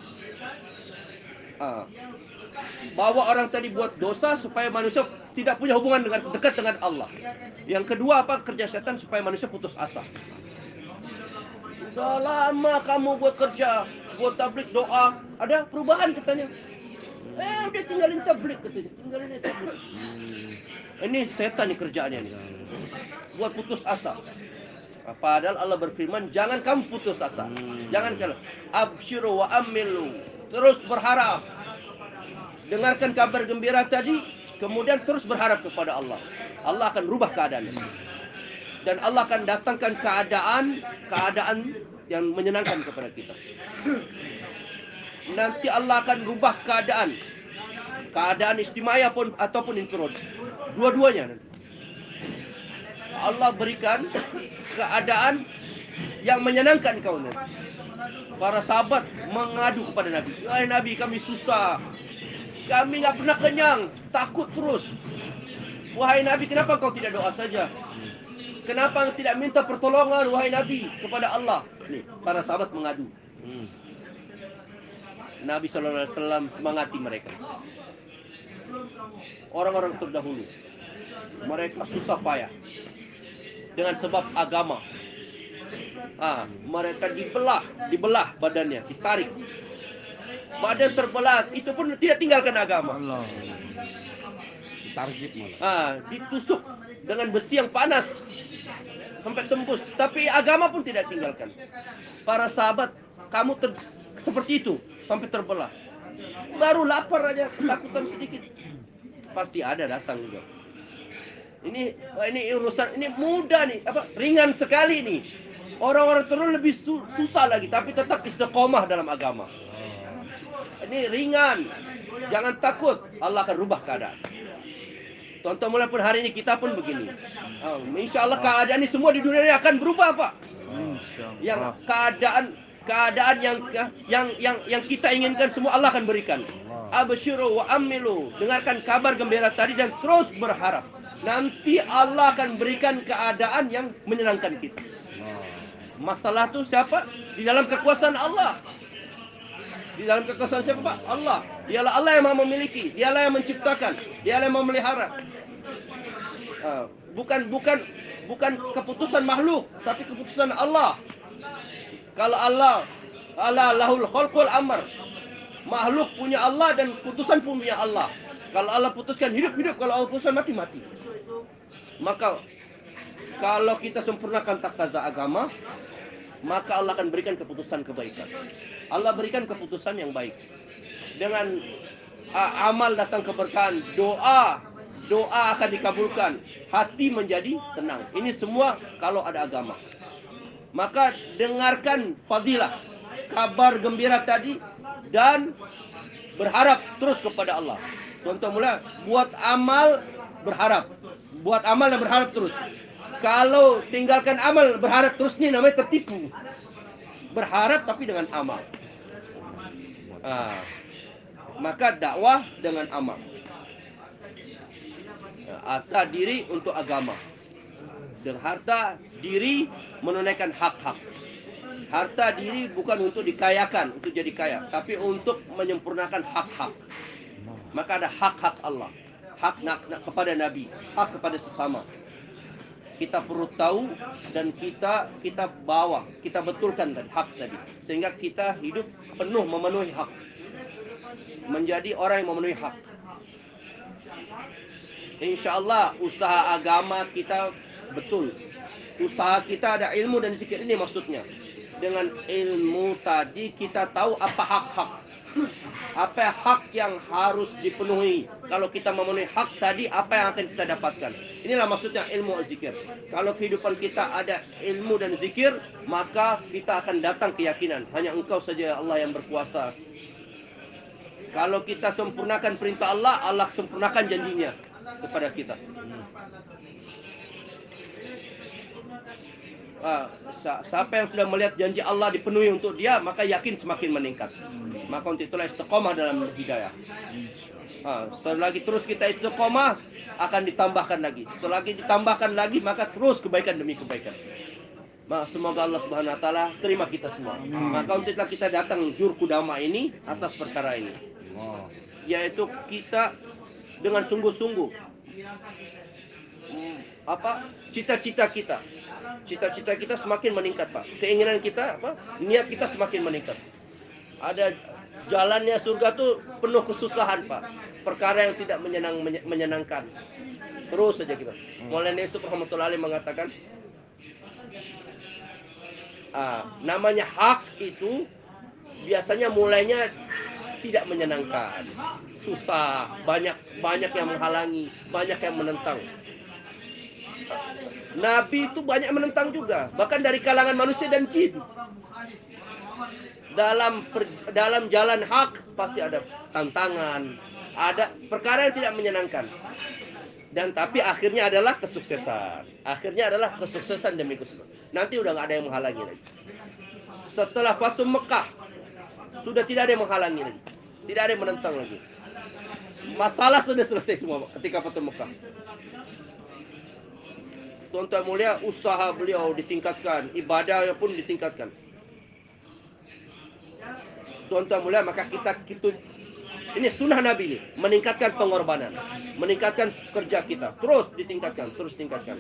Speaker 1: bawa orang tadi buat dosa supaya manusia tidak punya hubungan dekat dengan Allah. Yang kedua apa? Kerja setan supaya manusia putus asa. Udah lama kamu buat kerja, buat tablik doa, ada perubahan katanya. Udah tinggalin tablik katanya, tinggalin tablik. Ini setan nih kerjaannya nih. Buat putus asa. Padahal Allah berfirman, jangan kamu putus asa. Jangan kalau absyiru wa amilu, terus berharap. Dengarkan kabar gembira tadi, kemudian terus berharap kepada Allah. Allah akan rubah keadaan. Dan Allah akan datangkan keadaan yang menyenangkan kepada kita. Nanti Allah akan rubah keadaan istimaya pun ataupun infirad. Dua-duanya nanti. Allah berikan keadaan yang menyenangkan kau nanti. Para sahabat mengadu kepada Nabi. Wahai Nabi, kami susah. Kami nggak pernah kenyang, takut terus. Wahai Nabi, kenapa kau tidak doa saja? Kenapa tidak minta pertolongan, wahai Nabi, kepada Allah? Nih, para sahabat mengadu. Nabi SAW semangati mereka. Orang-orang terdahulu, mereka susah payah dengan sebab agama. Mereka dibelah badannya, ditarik. Badan terbelah, itu pun tidak tinggalkan agama.
Speaker 2: Allah. Target malah.
Speaker 1: Ditusuk dengan besi yang panas sampai tembus, tapi agama pun tidak tinggalkan. Para sahabat, kamu seperti itu sampai terbelah. Baru lapar aja, ketakutan sedikit, pasti ada datang juga. Ini urusan ini mudah nih, ringan sekali nih. Orang-orang terus lebih susah lagi, tapi tetap istiqomah dalam agama. Ini ringan, jangan takut, Allah akan rubah keadaan. Tonton mulai pun hari ini kita pun begini. Insya Allah keadaan ini semua di dunia ini akan berubah, Pak. Yang keadaan yang kita inginkan semua Allah akan berikan. Absyiru wa amilu, dengarkan kabar gembira tadi dan terus berharap. Nanti Allah akan berikan keadaan yang menyenangkan kita. Masalah itu siapa? Di dalam kekuasaan Allah. Di dalam kekuasaan siapa Pak? Allah. Dialah Allah yang maha memiliki. Dialah yang menciptakan. Dialah yang memelihara. Bukan keputusan makhluk, tapi keputusan Allah. Kalau Allah lahul khalqul amr. Makhluk punya Allah dan putusan punya Allah. Kalau Allah putuskan hidup, kalau Allah putuskan mati, mati. Maka kalau kita sempurnakan takaza agama, maka Allah akan berikan keputusan kebaikan. Allah berikan keputusan yang baik. Dengan amal datang keberkahan, doa akan dikabulkan, hati menjadi tenang. Ini semua kalau ada agama. Maka dengarkan fadilah, kabar gembira tadi, dan berharap terus kepada Allah. Contoh mula, buat amal berharap. Buat amal dan berharap terus. Kalau tinggalkan amal berharap terus, ini namanya tertipu. Berharap tapi dengan amal. Maka dakwah dengan amal. Harta diri untuk agama. Dan harta diri menunaikan hak-hak. Harta diri bukan untuk dikayakan, untuk jadi kaya, tapi untuk menyempurnakan hak-hak. Maka ada hak-hak Allah, hak kepada Nabi, hak kepada sesama. Kita perlu tahu dan kita bawa, kita betulkan tadi hak tadi, sehingga kita hidup penuh memenuhi hak, menjadi orang yang memenuhi hak. Insya Allah usaha agama kita betul. Usaha kita ada ilmu dan zikir, ini maksudnya. Dengan ilmu tadi kita tahu apa hak-hak. Apa hak yang harus dipenuhi. Kalau kita memenuhi hak tadi, apa yang akan kita dapatkan. Inilah maksudnya ilmu zikir. Kalau kehidupan kita ada ilmu dan zikir, maka kita akan datang keyakinan. Hanya Engkau saja Allah yang berkuasa. Kalau kita sempurnakan perintah Allah, Allah sempurnakan janjinya kepada kita. Siapa yang sudah melihat janji Allah dipenuhi untuk dia, maka yakin semakin meningkat. Maka untuk itulah istiqomah dalam hidayah. Selagi terus kita istiqomah, akan ditambahkan lagi. Selagi ditambahkan lagi, maka terus kebaikan demi kebaikan. Semoga Allah Subhanahu Wa Taala terima kita semua. Maka untuk itulah kita datang Jurkudama ini atas perkara ini, yaitu kita dengan sungguh-sungguh cita-cita kita semakin meningkat, Pak. Keinginan kita, niat kita semakin meningkat. Ada jalannya surga tuh penuh kesusahan, Pak. Perkara yang tidak menyenangkan. Terus saja kita. Maulana Yusuf rahmatullahi alaih mengatakan, namanya hak itu biasanya mulainya tidak menyenangkan, susah, banyak yang menghalangi, banyak yang menentang. Nabi itu banyak menentang juga, bahkan dari kalangan manusia dan jin. Dalam jalan hak pasti ada tantangan, ada perkara yang tidak menyenangkan. Dan tapi akhirnya adalah kesuksesan. Akhirnya adalah kesuksesan demi kesuksesan. Nanti udah nggak ada yang menghalangi lagi. Setelah Fatu Mekah, sudah tidak ada yang menghalangi lagi, tidak ada yang menentang lagi. Masalah sudah selesai semua ketika Fatu Mekah. Tuan-tuan mulia, usaha beliau ditingkatkan, ibadah pun ditingkatkan. Tuan-tuan mulia, maka kita ini sunnah Nabi ini, meningkatkan pengorbanan, meningkatkan kerja kita, terus ditingkatkan, terus tingkatkan.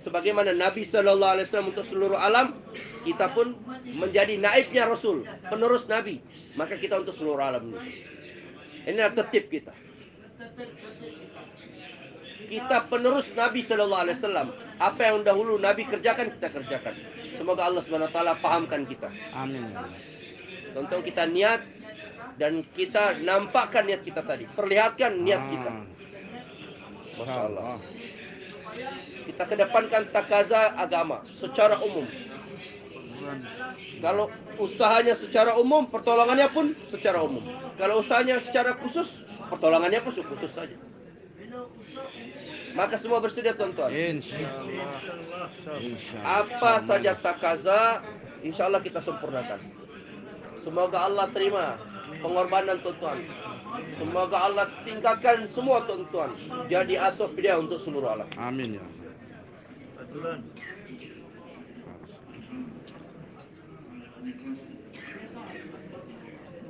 Speaker 1: Sebagaimana Nabi Sallallahu Alaihi Wasallam untuk seluruh alam, kita pun menjadi naibnya Rasul, penerus Nabi. Maka kita untuk seluruh alam ini. Inilah tertib kita. Kita penerus Nabi Sallallahu Alaihi Wasallam. Apa yang dahulu Nabi kerjakan, kita kerjakan. Semoga Allah Subhanahu Wa Taala pahamkan kita.
Speaker 2: Amin.
Speaker 1: Tonton kita niat dan kita nampakkan niat kita tadi. Perlihatkan niat kita. Masya Allah. Kita kedepankan takaza agama secara umum. Kalau usahanya secara umum, pertolongannya pun secara umum. Kalau usahanya secara khusus, pertolongannya pun khusus saja. Maka semua bersedia, tuan-tuan.
Speaker 2: Insyaallah.
Speaker 1: Apa saja takaza, insya Allah kita sempurnakan. Semoga Allah terima pengorbanan tuan-tuan. Semoga Allah tingkatkan semua tuan-tuan jadi asuh dia untuk seluruh alam.
Speaker 2: Amin ya.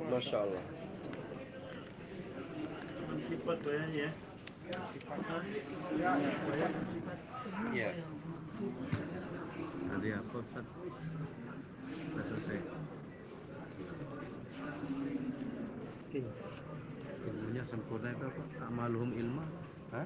Speaker 1: Masya Allah.
Speaker 3: Sifat bayarnya ya.
Speaker 1: Ya.
Speaker 2: Tadi apa Ustaz? Sudah selesai. Ilmunya sempurna itu apa? Amaluhum ilma.
Speaker 1: Hah?